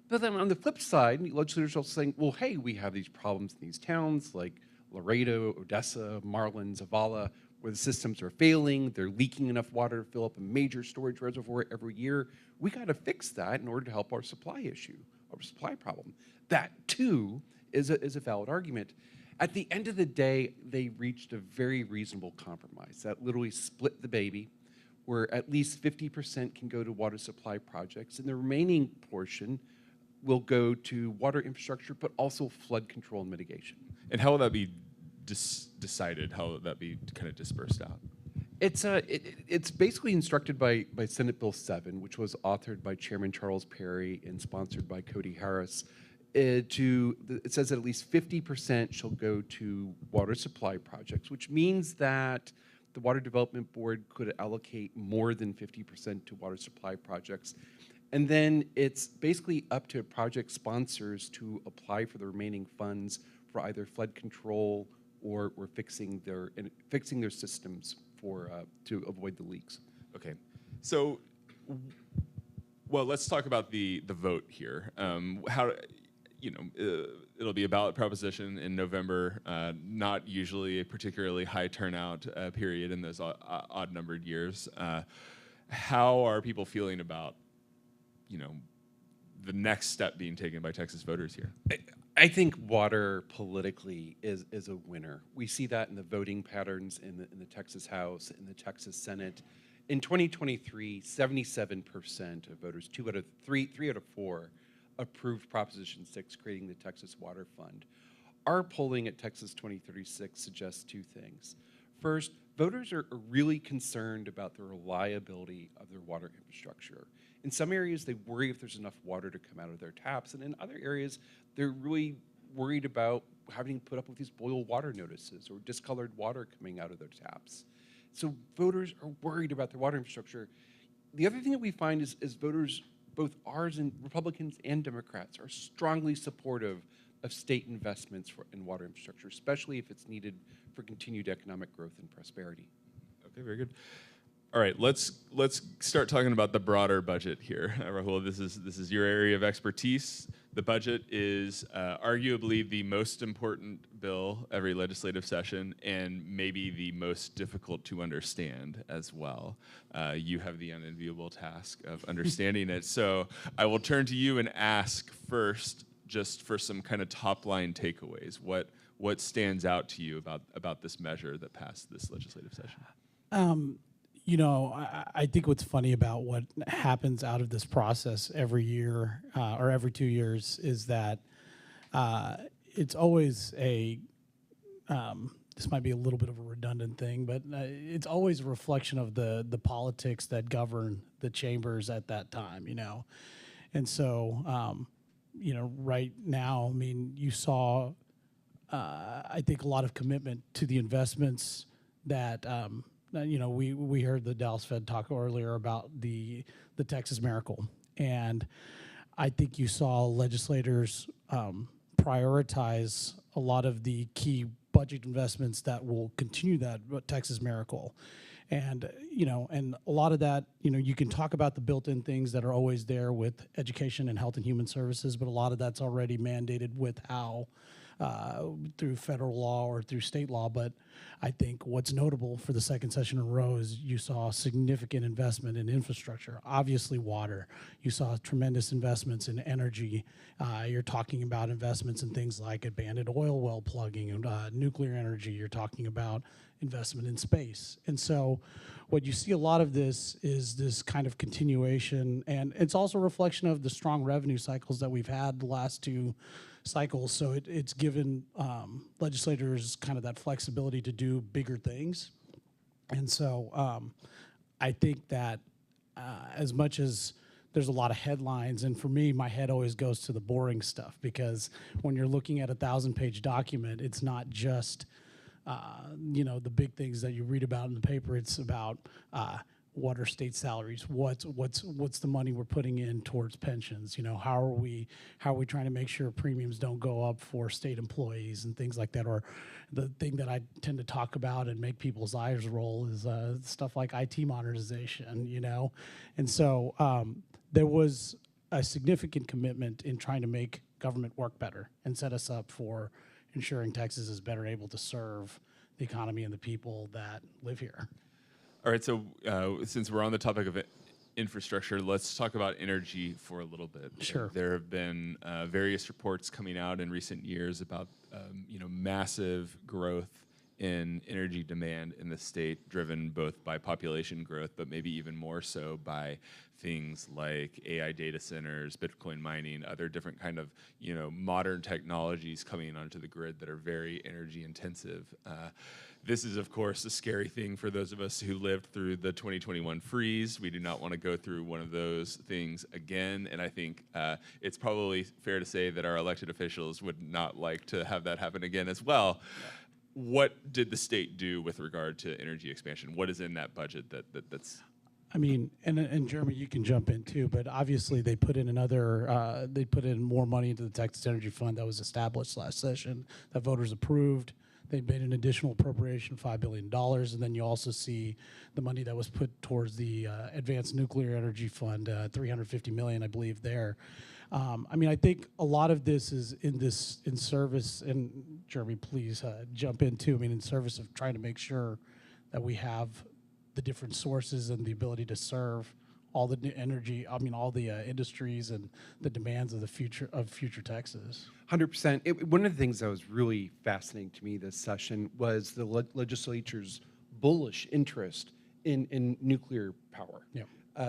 But then on the flip side, legislators are also saying, well, hey, we have these problems in these towns like Laredo, Odessa, Marlin, Zavala, where the systems are failing, they're leaking enough water to fill up a major storage reservoir every year. We got to fix that in order to help our supply issue, our supply problem. That, too, is a valid argument. At the end of the day, they reached a very reasonable compromise that literally split the baby, where at least 50% can go to water supply projects, and the remaining portion will go to water infrastructure, but also flood control and mitigation. And how will that be decided? How will that be kind of dispersed out? It's basically instructed by Senate Bill 7, which was authored by Chairman Charles Perry and sponsored by Cody Harris. It says that at least 50% shall go to water supply projects, which means that the Water Development Board could allocate more than 50% to water supply projects. And then it's basically up to project sponsors to apply for the remaining funds for either flood control or fixing their systems to avoid the leaks. Okay, so, well, let's talk about the vote here. It'll be a ballot proposition in November, not usually a particularly high turnout period in those odd-numbered years. How are people feeling about, the next step being taken by Texas voters here? I think water politically is a winner. We see that in the voting patterns in the Texas House, in the Texas Senate. In 2023, 77% of voters, three out of four, approved Proposition 6, creating the Texas Water Fund. Our polling at Texas 2036 suggests two things. First, voters are really concerned about the reliability of their water infrastructure. In some areas, they worry if there's enough water to come out of their taps, and in other areas, they're really worried about having to put up with these boil water notices or discolored water coming out of their taps. So voters are worried about their water infrastructure. The other thing that we find is voters, both ours and Republicans and Democrats, are strongly supportive of state investments in water infrastructure, especially if it's needed for continued economic growth and prosperity. Okay, very good. All right, let's start talking about the broader budget here. Rahul, this is your area of expertise. The budget is arguably the most important bill every legislative session, and maybe the most difficult to understand as well. You have the unenviable task of understanding it. So I will turn to you and ask first, just for some kind of top-line takeaways. What stands out to you about this measure that passed this legislative session? I think what's funny about what happens out of this process every year or every 2 years is that it's always a this might be a little bit of a redundant thing, but it's always a reflection of the politics that govern the chambers at that time, you know. And so, you know, right now, I mean, you saw, I think, a lot of commitment to the investments that, you know, we heard the Dallas Fed talk earlier about the Texas Miracle. And I think you saw legislators prioritize a lot of the key budget investments that will continue that Texas Miracle. And, you know, and a lot of that, you know, you can talk about the built-in things that are always there with education and health and human services, but a lot of that's already mandated with how, through federal law or through state law. But I think what's notable for the second session in a row is you saw significant investment in infrastructure, obviously water. You saw tremendous investments in energy. You're talking about investments in things like abandoned oil well plugging and nuclear energy. You're talking about investment in space. And so what you see a lot of this is this kind of continuation, and it's also a reflection of the strong revenue cycles that we've had the last two cycles. So it's given legislators kind of that flexibility to do bigger things. And so I think that as much as there's a lot of headlines, and for me, my head always goes to the boring stuff, because when you're looking at a 1,000-page document, it's not just you know, the big things that you read about in the paper. It's about what are state salaries? What's the money we're putting in towards pensions? You know, how are we trying to make sure premiums don't go up for state employees and things like that? Or the thing that I tend to talk about and make people's eyes roll is stuff like IT modernization. You know, and so there was a significant commitment in trying to make government work better and set us up for ensuring Texas is better able to serve the economy and the people that live here. All right, so since we're on the topic of infrastructure, let's talk about energy for a little bit. Sure. There have been various reports coming out in recent years about you know, massive growth in energy demand in the state, driven both by population growth, but maybe even more so by things like AI data centers, Bitcoin mining, other different kind of, you know, modern technologies coming onto the grid that are very energy intensive. This is, of course, a scary thing for those of us who lived through the 2021 freeze. We do not want to go through one of those things again, and I think it's probably fair to say that our elected officials would not like to have that happen again as well. Yeah. What did the state do with regard to energy expansion? What is in that budget that's... I mean, and Jeremy, you can jump in too, but obviously they put in they put in more money into the Texas Energy Fund that was established last session that voters approved. They made an additional appropriation, $5 billion, and then you also see the money that was put towards the Advanced Nuclear Energy Fund, $350 million, I believe, there. I mean, I think a lot of this is in service, and Jeremy, please jump in too. I mean, in service of trying to make sure that we have the different sources and the ability to serve all the energy, I mean, all the industries and the demands of the future Texas. 100%. One of the things that was really fascinating to me this session was the legislature's bullish interest in nuclear power. Yeah.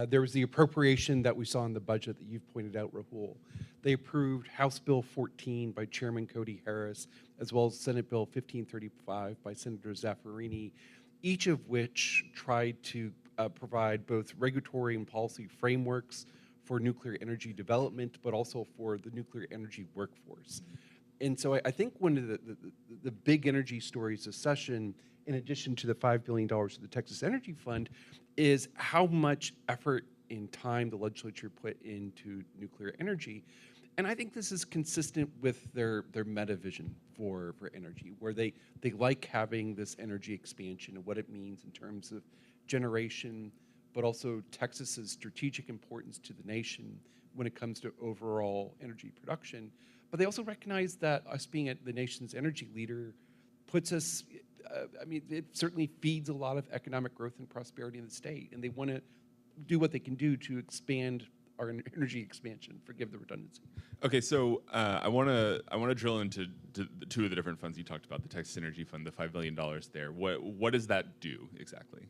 There was the appropriation that we saw in the budget that you've pointed out, Rahul. They approved House Bill 14 by Chairman Cody Harris, as well as Senate Bill 1535 by Senator Zaffirini, each of which tried to provide both regulatory and policy frameworks for nuclear energy development, but also for the nuclear energy workforce. And so I think one of the big energy stories this session, in addition to the $5 billion of the Texas Energy Fund, is how much effort and time the legislature put into nuclear energy. And I think this is consistent with their meta vision for energy, where they like having this energy expansion and what it means in terms of generation, but also Texas's strategic importance to the nation when it comes to overall energy production. But they also recognize that us being the nation's energy leader puts us, I mean, it certainly feeds a lot of economic growth and prosperity in the state, and they want to do what they can do to expand our energy expansion. Forgive the redundancy. Okay, so I want to drill into the two of the different funds you talked about, the Texas Energy Fund, the $5 billion there. What does that do exactly?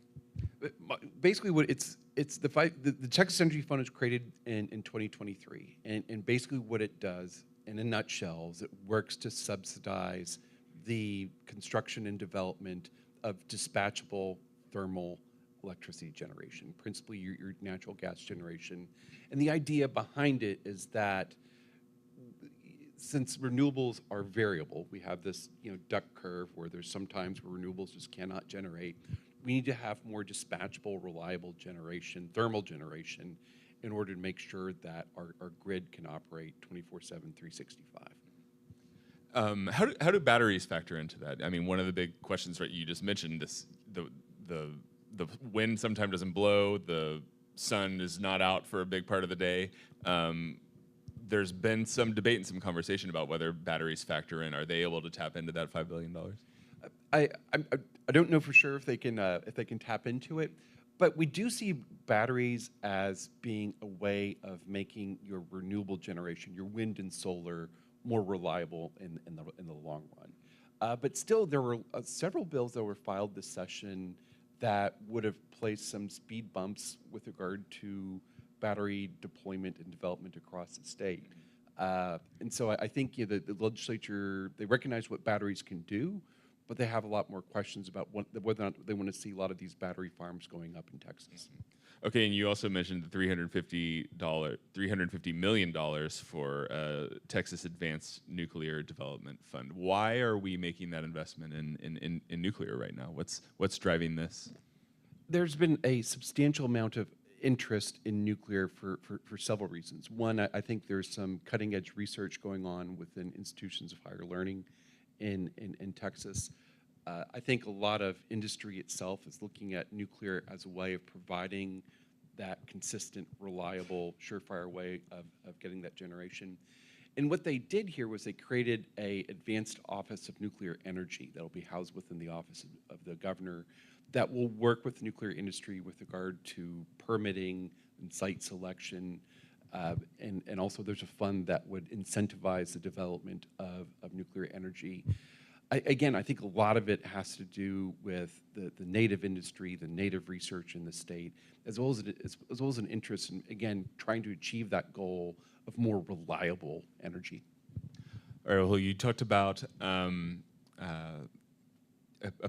Basically, what it's the Texas Energy Fund was created in 2023, and basically what it does, in a nutshell, is it works to subsidize the construction and development of dispatchable thermal electricity generation, principally your natural gas generation. And the idea behind it is that since renewables are variable, we have this duck curve where there's some times where renewables just cannot generate. We need to have more dispatchable, reliable generation, thermal generation, in order to make sure that our grid can operate 24/7, 365. How do batteries factor into that? I mean, one of the big questions, right? You just mentioned this: the wind sometimes doesn't blow, the sun is not out for a big part of the day. There's been some debate and some conversation about whether batteries factor in. Are they able to tap into that $5 billion? I don't know for sure if they can tap into it, but we do see batteries as being a way of making your renewable generation, your wind and solar, more reliable in the long run. But still, there were several bills that were filed this session that would have placed some speed bumps with regard to battery deployment and development across the state. And so I think the legislature, they recognize what batteries can do, but they have a lot more questions about whether or not they want to see a lot of these battery farms going up in Texas. Okay, and you also mentioned the $350 million for Texas Advanced Nuclear Development Fund. Why are we making that investment in nuclear right now? What's driving this? There's been a substantial amount of interest in nuclear for several reasons. One, I think there's some cutting-edge research going on within institutions of higher learning in Texas. I think a lot of industry itself is looking at nuclear as a way of providing that consistent, reliable, surefire way of getting that generation. And what they did here was they created an advanced office of nuclear energy that will be housed within the office of the governor that will work with the nuclear industry with regard to permitting and site selection. And also there's a fund that would incentivize the development of nuclear energy. Again, I think a lot of it has to do with the native industry, the native research in the state, as well as an interest in, again, trying to achieve that goal of more reliable energy. All right, well, you talked about a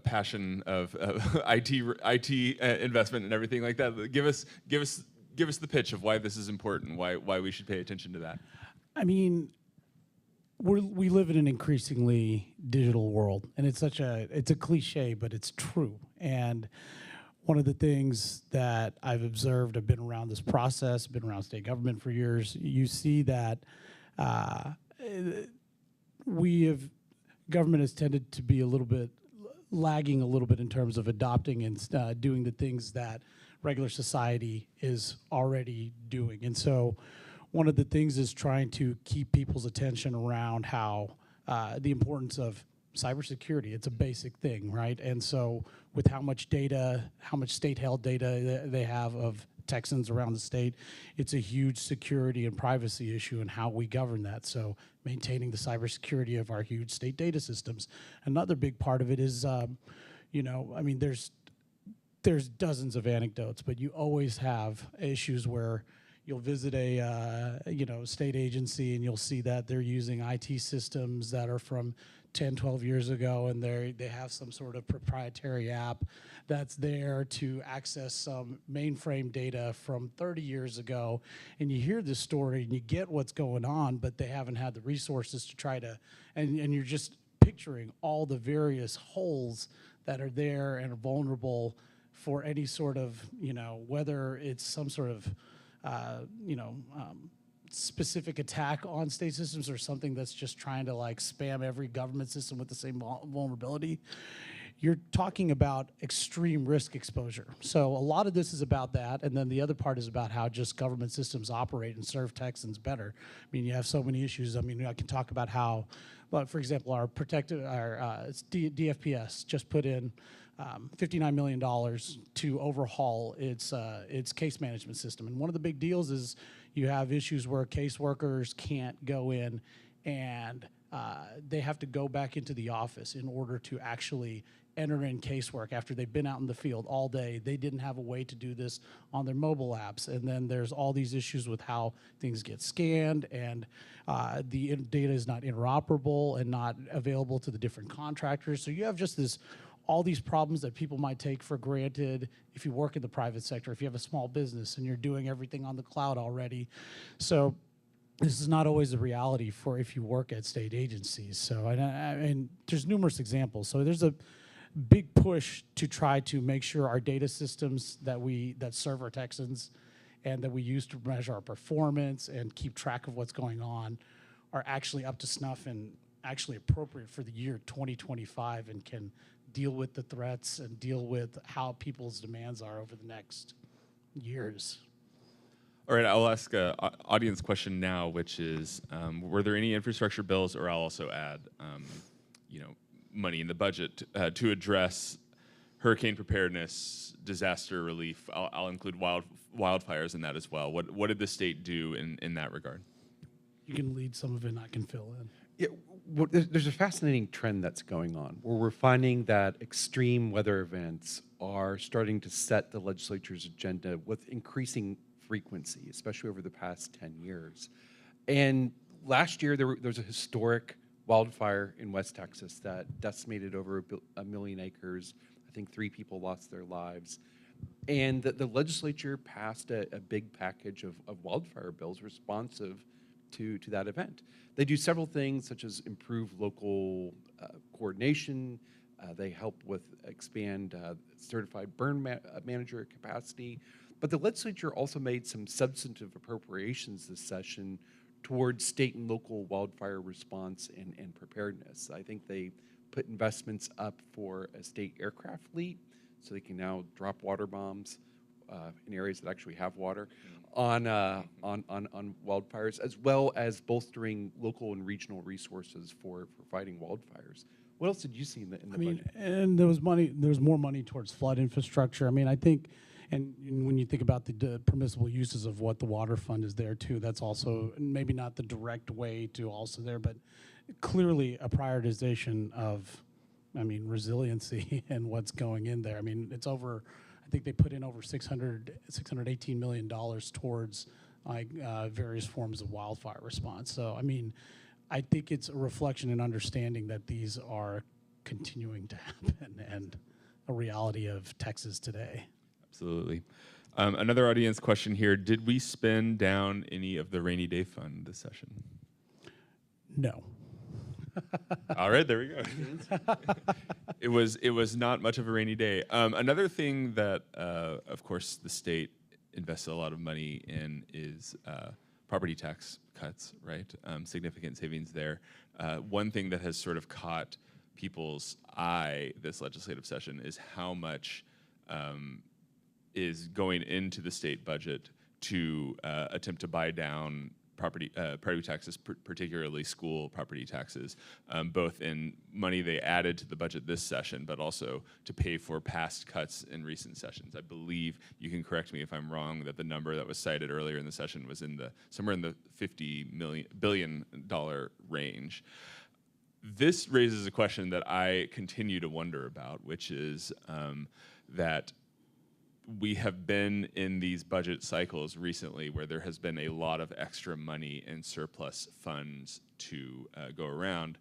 passion of IT investment and everything like that. Give us the pitch of why this is important, why we should pay attention to that. I mean, we live in an increasingly digital world, and it's a cliche, but it's true. And one of the things that I've observed, I've been around this process, been around state government for years, you see that government has tended to be a little bit lagging a little bit in terms of adopting and doing the things that regular society is already doing. And so one of the things is trying to keep people's attention around how the importance of cybersecurity. It's a basic thing, right? And so with how much state-held data they have of Texans around the state, it's a huge security and privacy issue and how we govern that. So maintaining the cybersecurity of our huge state data systems. Another big part of it is, I mean, there's dozens of anecdotes, but you always have issues where you'll visit a state agency and you'll see that they're using IT systems that are from 10, 12 years ago, and they have some sort of proprietary app that's there to access some mainframe data from 30 years ago. And you hear this story and you get what's going on, but they haven't had the resources to try to, and you're just picturing all the various holes that are there and are vulnerable for any sort of, whether it's some sort of, specific attack on state systems or something that's just trying to spam every government system with the same vulnerability. You're talking about extreme risk exposure. So a lot of this is about that, and then the other part is about how just government systems operate and serve Texans better. I mean, you have so many issues. I mean, I can talk about how, for example, our DFPS just put in $59 million to overhaul its case management system. And one of the big deals is you have issues where caseworkers can't go in and they have to go back into the office in order to actually enter in casework after they've been out in the field all day. They didn't have a way to do this on their mobile apps. And then there's all these issues with how things get scanned, and the data is not interoperable and not available to the different contractors. So you have just all these problems that people might take for granted if you work in the private sector, if you have a small business and you're doing everything on the cloud already. So this is not always a reality for if you work at state agencies. So, and there's numerous examples. So there's a big push to try to make sure our data systems that serve our Texans and that we use to measure our performance and keep track of what's going on are actually up to snuff and actually appropriate for the year 2025 and can deal with the threats and deal with how people's demands are over the next years. All right, I'll ask an audience question now, which is, were there any infrastructure bills, or I'll also add, money in the budget to address hurricane preparedness, disaster relief? I'll include wildfires in that as well. What did the state do in that regard? You can lead some of it and I can fill in. Yeah, well, there's a fascinating trend that's going on where we're finding that extreme weather events are starting to set the legislature's agenda with increasing frequency, especially over the past 10 years. And last year, there was a historic wildfire in West Texas that decimated over a million acres. I think 3 people lost their lives. And the legislature passed a big package of wildfire bills responsive to that event. They do several things, such as improve local coordination. They help with expand certified burn manager capacity. But the legislature also made some substantive appropriations this session towards state and local wildfire response and preparedness. I think they put investments up for a state aircraft fleet, so they can now drop water bombs in areas that actually have water on wildfires, as well as bolstering local and regional resources for fighting wildfires. What else did you see in the budget? And there was more money towards flood infrastructure. I mean, I think, and when you think about the permissible uses of what the water fund is there too, that's also maybe not the direct way to also there, but clearly a prioritization of, resiliency and what's going in there. I mean, it's over, I think they put in over $618 million towards various forms of wildfire response. So, I think it's a reflection and understanding that these are continuing to happen and a reality of Texas today. Absolutely. Another audience question here. Did we spend down any of the rainy day fund this session? No. All right, there we go. It was not much of a rainy day. Another thing that, of course, the state invested a lot of money in is property tax cuts, right? Significant savings there. One thing that has sort of caught people's eye this legislative session is how much is going into the state budget to attempt to buy down property taxes, particularly school property taxes, both in money they added to the budget this session, but also to pay for past cuts in recent sessions. I believe, you can correct me if I'm wrong, that the number that was cited earlier in the session was somewhere in the $50 billion range. This raises a question that I continue to wonder about, which is that we have been in these budget cycles recently where there has been a lot of extra money and surplus funds to go around.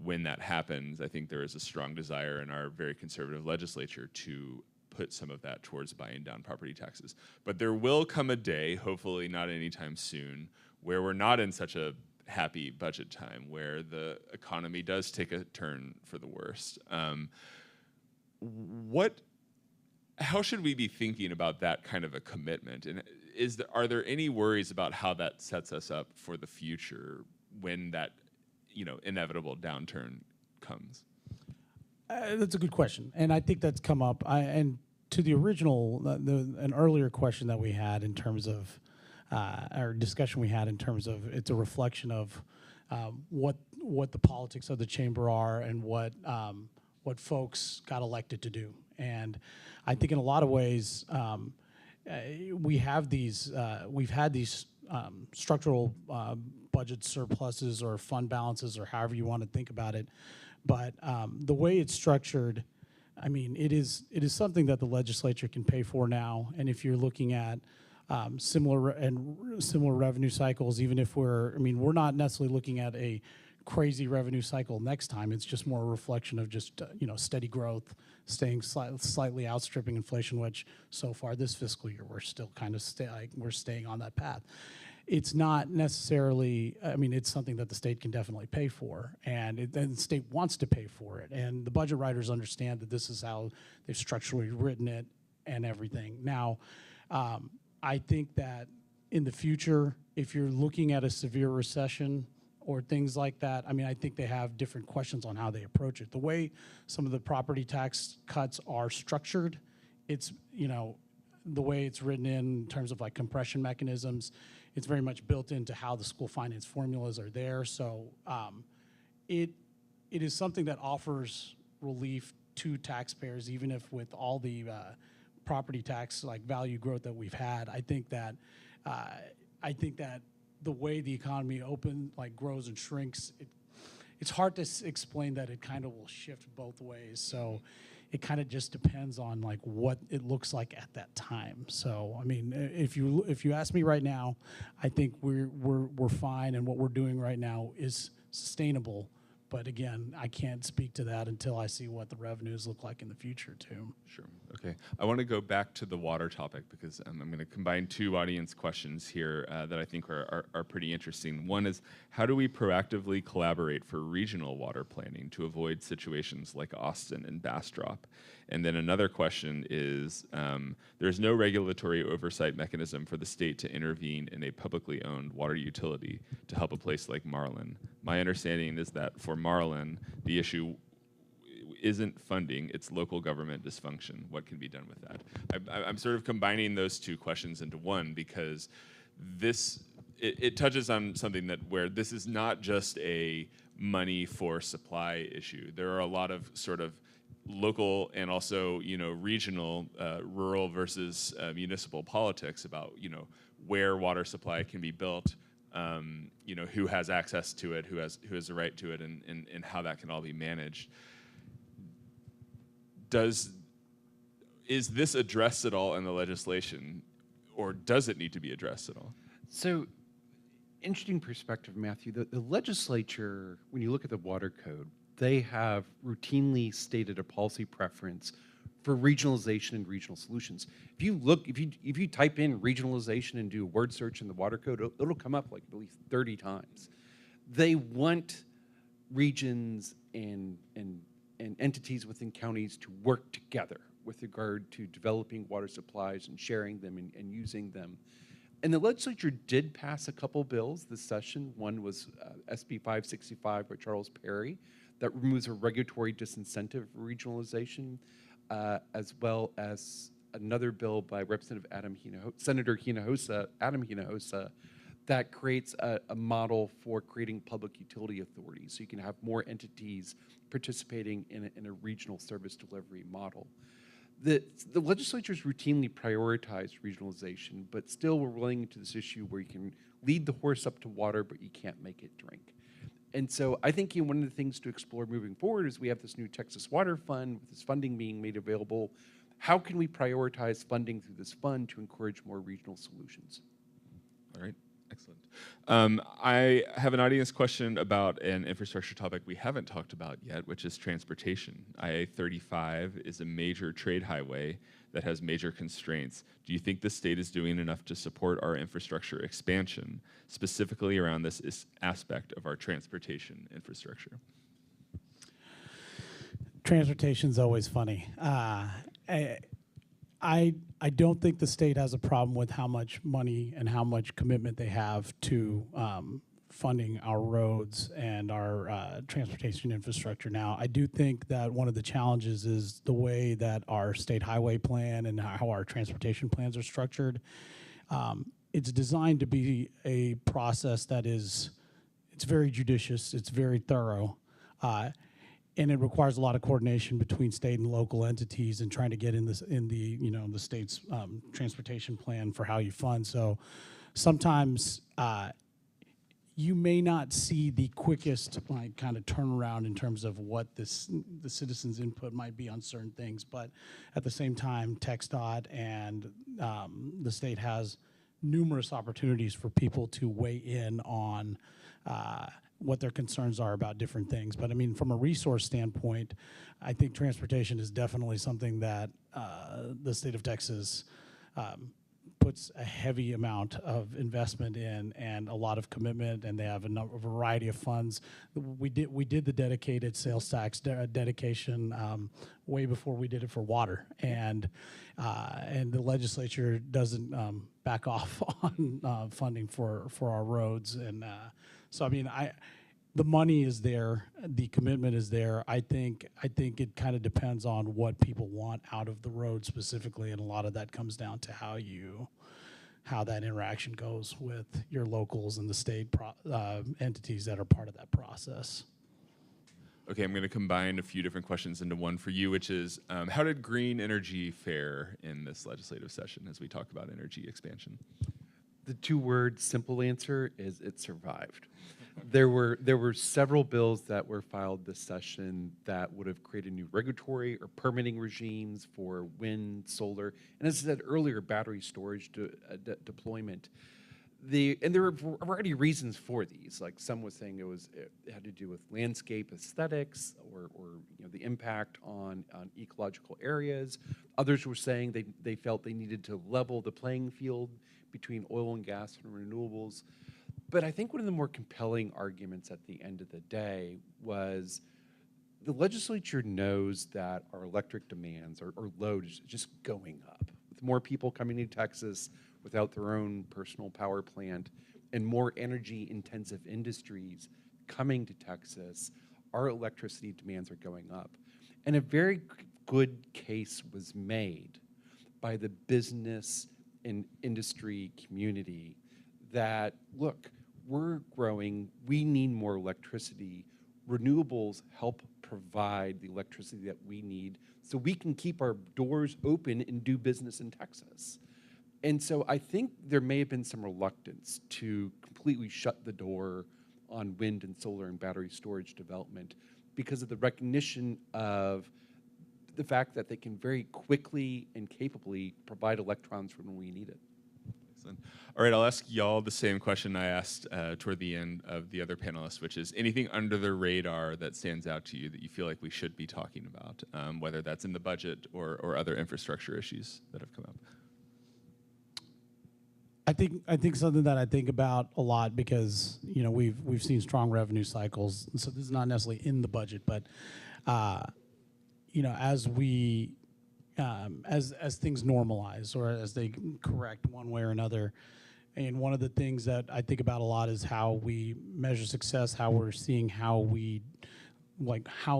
When that happens, I think there is a strong desire in our very conservative legislature to put some of that towards buying down property taxes. But there will come a day, hopefully not anytime soon, where we're not in such a happy budget time, where the economy does take a turn for the worst. How should we be thinking about that kind of a commitment? And are there any worries about how that sets us up for the future when that, inevitable downturn comes? That's a good question, and I think that's come up. And to the original, an earlier question that we had in terms of our discussion we had in terms of it's a reflection of what the politics of the chamber are and what folks got elected to do. And I think in a lot of ways, we've had these structural budget surpluses or fund balances or however you want to think about it. But the way it's structured, I mean, it is something that the legislature can pay for now. And if you're looking at similar revenue cycles, even if we're not necessarily looking at a crazy revenue cycle next time. It's just more a reflection of just steady growth, staying slightly outstripping inflation, which so far this fiscal year we're still kind of we're staying on that path. It's not necessarily, it's something that the state can definitely pay for, and the state wants to pay for it. And the budget writers understand that this is how they've structurally written it and everything. Now, I think that in the future, if you're looking at a severe recession or things like that, I think they have different questions on how they approach it. The way some of the property tax cuts are structured, it's, the way it's written in terms of like compression mechanisms, it's very much built into how the school finance formulas are there. So it is something that offers relief to taxpayers, even if with all the property tax like value growth that we've had. I think that the way the economy grows and shrinks, it's hard to explain that it kind of will shift both ways. So it kind of just depends on like what it looks like at that time. So if you ask me right now, I think we're fine, and what we're doing right now is sustainable. But again, I can't speak to that until I see what the revenues look like in the future too. Sure. Okay. I want to go back to the water topic because I'm going to combine two audience questions here that I think are pretty interesting. One is, how do we proactively collaborate for regional water planning to avoid situations like Austin and Bastrop? And then another question is, there's no regulatory oversight mechanism for the state to intervene in a publicly owned water utility to help a place like Marlin. My understanding is that for Marlin, the issue isn't funding, it's local government dysfunction. What can be done with that? I'm sort of combining those two questions into one because it touches on something where this is not just a money for supply issue. There are a lot of sort of local and also regional, rural versus municipal politics about where water supply can be built, who has access to it, who has the right to it, and how that can all be managed. Is this addressed at all in the legislation, or does it need to be addressed at all? So, interesting perspective, Matthew. The legislature, when you look at the water code, they have routinely stated a policy preference for regionalization and regional solutions. If you type in regionalization and do a word search in the water code, it'll come up like at least 30 times. They want regions and entities within counties to work together with regard to developing water supplies and sharing them and using them. And the legislature did pass a couple bills this session. One was SB 565 by Charles Perry that removes a regulatory disincentive for regionalization, as well as another bill by Senator Adam Hinojosa, that creates a model for creating public utility authorities, so you can have more entities participating in a regional service delivery model. The legislature's routinely prioritized regionalization, but still we're running into this issue where you can lead the horse up to water, but you can't make it drink. And so I think one of the things to explore moving forward is we have this new Texas Water Fund, with this funding being made available. How can we prioritize funding through this fund to encourage more regional solutions? All right, excellent. I have an audience question about an infrastructure topic we haven't talked about yet, which is transportation. I-35 is a major trade highway that has major constraints. Do you think the state is doing enough to support our infrastructure expansion, specifically around this aspect of our transportation infrastructure? Transportation's always funny. I don't think the state has a problem with how much money and how much commitment they have to funding our roads and our transportation infrastructure. Now, I do think that one of the challenges is the way that our state highway plan and how our transportation plans are structured. It's designed to be a process that it's very judicious, it's very thorough, and it requires a lot of coordination between state and local entities and trying to get in the state's transportation plan for how you fund. So sometimes you may not see the quickest like kind of turnaround in terms of what the citizens' input might be on certain things, but at the same time, TxDOT and the state has numerous opportunities for people to weigh in on what their concerns are about different things. But I mean, from a resource standpoint, I think transportation is definitely something that the state of Texas puts a heavy amount of investment in and a lot of commitment, and they have a variety of funds. We did the dedicated sales tax dedication way before we did it for water, and the legislature doesn't back off on funding for our roads, and so I mean the money is there, the commitment is there. I think it kind of depends on what people want out of the road specifically, and a lot of that comes down to how that interaction goes with your locals and the state entities that are part of that process. Okay, I'm going to combine a few different questions into one for you, which is how did green energy fare in this legislative session as we talk about energy expansion? The two-word simple answer is it survived. There were several bills that were filed this session that would have created new regulatory or permitting regimes for wind, solar, and as I said earlier, battery storage deployment. And there were a variety of reasons for these. Like some was saying it had to do with landscape aesthetics or the impact on ecological areas. Others were saying they felt they needed to level the playing field between oil and gas and renewables. But I think one of the more compelling arguments at the end of the day was the legislature knows that our electric demands or load is just going up. With more people coming to Texas without their own personal power plant and more energy-intensive industries coming to Texas, our electricity demands are going up. And a very good case was made by the business and industry community that, look, we're growing, we need more electricity. Renewables help provide the electricity that we need so we can keep our doors open and do business in Texas. And so I think there may have been some reluctance to completely shut the door on wind and solar and battery storage development because of the recognition of the fact that they can very quickly and capably provide electrons when we need it. Excellent. All right, I'll ask y'all the same question I asked toward the end of the other panelists, which is anything under the radar that stands out to you that you feel like we should be talking about, whether that's in the budget or other infrastructure issues that have come up? I think something that I think about a lot because we've seen strong revenue cycles, so this is not necessarily in the budget, but as we as things normalize or as they correct one way or another, and one of the things that I think about a lot is how we measure success, how we're seeing how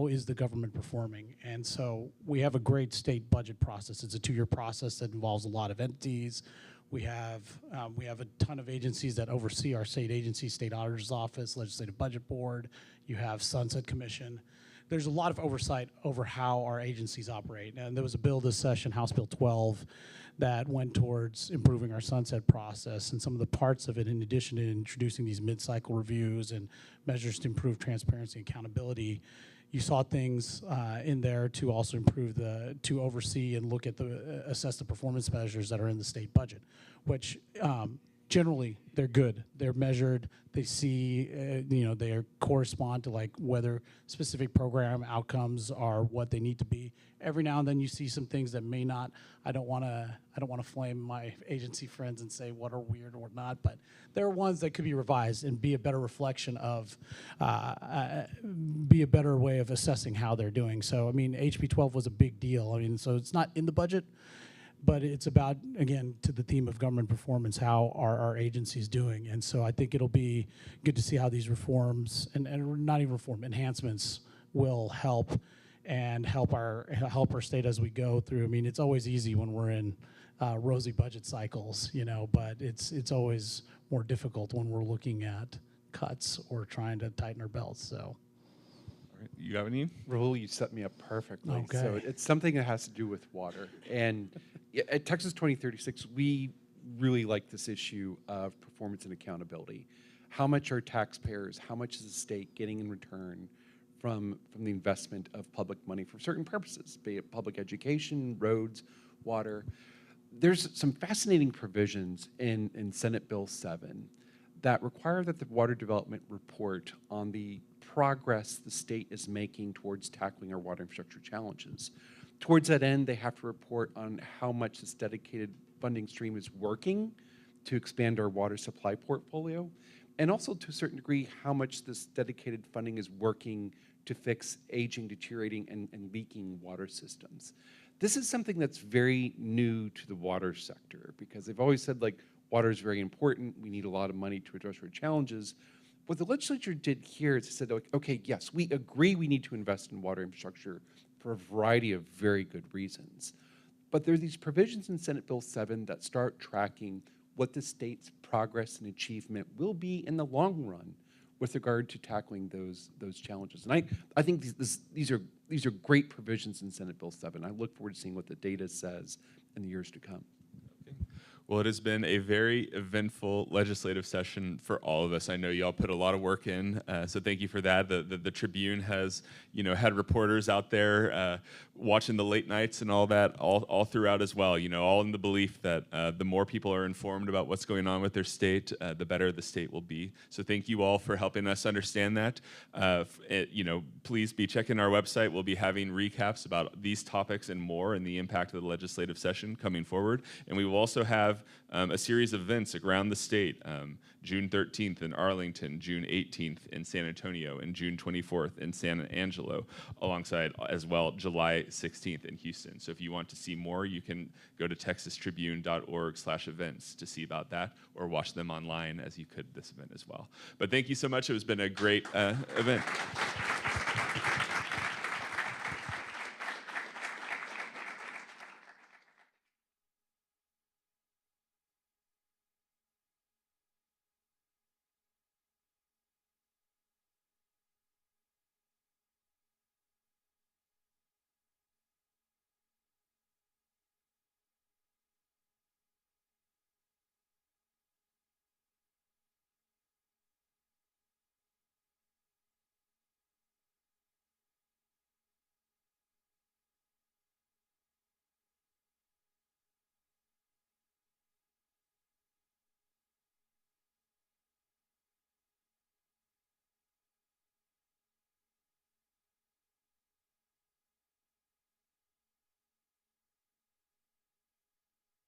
is the government performing. And so we have a great state budget process. It's a 2-year process that involves a lot of entities. We have a ton of agencies that oversee our state agencies, State Auditor's Office, Legislative Budget Board. You have Sunset Commission. There's a lot of oversight over how our agencies operate. And there was a bill this session, House Bill 12, that went towards improving our sunset process. And some of the parts of it, in addition to introducing these mid-cycle reviews and measures to improve transparency and accountability, you saw things in there to also improve to oversee and look at assess the performance measures that are in the state budget, which generally they're good. They're measured. They see, they correspond to like whether specific program outcomes are what they need to be. Every now and then you see some things that may not. I don't want to flame my agency friends and say what are weird or not, but there are ones that could be revised and be a better reflection of, be a better way of assessing how they're doing. So I mean, HB 12 was a big deal. I mean, so it's not in the budget, but it's about, again, to the theme of government performance, how are our agencies doing? And so I think it'll be good to see how these reforms, and not even reform, enhancements will help our state as we go through. I mean, it's always easy when we're in rosy budget cycles, but it's always more difficult when we're looking at cuts or trying to tighten our belts, so. You have any? Rahul, you set me up perfectly. Okay. So it's something that has to do with water. And at Texas 2036, we really like this issue of performance and accountability. how much are taxpayers, how much is the state getting in return from the investment of public money for certain purposes, be it public education, roads, water. There's some fascinating provisions in Senate Bill 7 that require that the Water Development report on the progress the state is making towards tackling our water infrastructure challenges. Towards that end, they have to report on how much this dedicated funding stream is working to expand our water supply portfolio, and also to a certain degree how much this dedicated funding is working to fix aging, deteriorating, and leaking water systems. This is something that's very new to the water sector because they've always said, like, water is very important, we need a lot of money to address our challenges. What the legislature did here is they said, okay, yes, we agree we need to invest in water infrastructure for a variety of very good reasons. But there are these provisions in Senate Bill 7 that start tracking what the state's progress and achievement will be in the long run with regard to tackling those challenges. And I think these are great provisions in Senate Bill 7. I look forward to seeing what the data says in the years to come. Well, it has been a very eventful legislative session for all of us. I know y'all put a lot of work in, so thank you for that. The Tribune has, had reporters out there watching the late nights and all that, all throughout as well. All in the belief that the more people are informed about what's going on with their state, the better the state will be. So thank you all for helping us understand that. Please be checking our website. We'll be having recaps about these topics and more and the impact of the legislative session coming forward. And we will also have a series of events around the state, June 13th in Arlington, June 18th in San Antonio, and June 24th in San Angelo, alongside as well July 16th in Houston. So if you want to see more, you can go to texastribune.org/events to see about that, or watch them online as you could this event as well. But thank you so much. It has been a great event.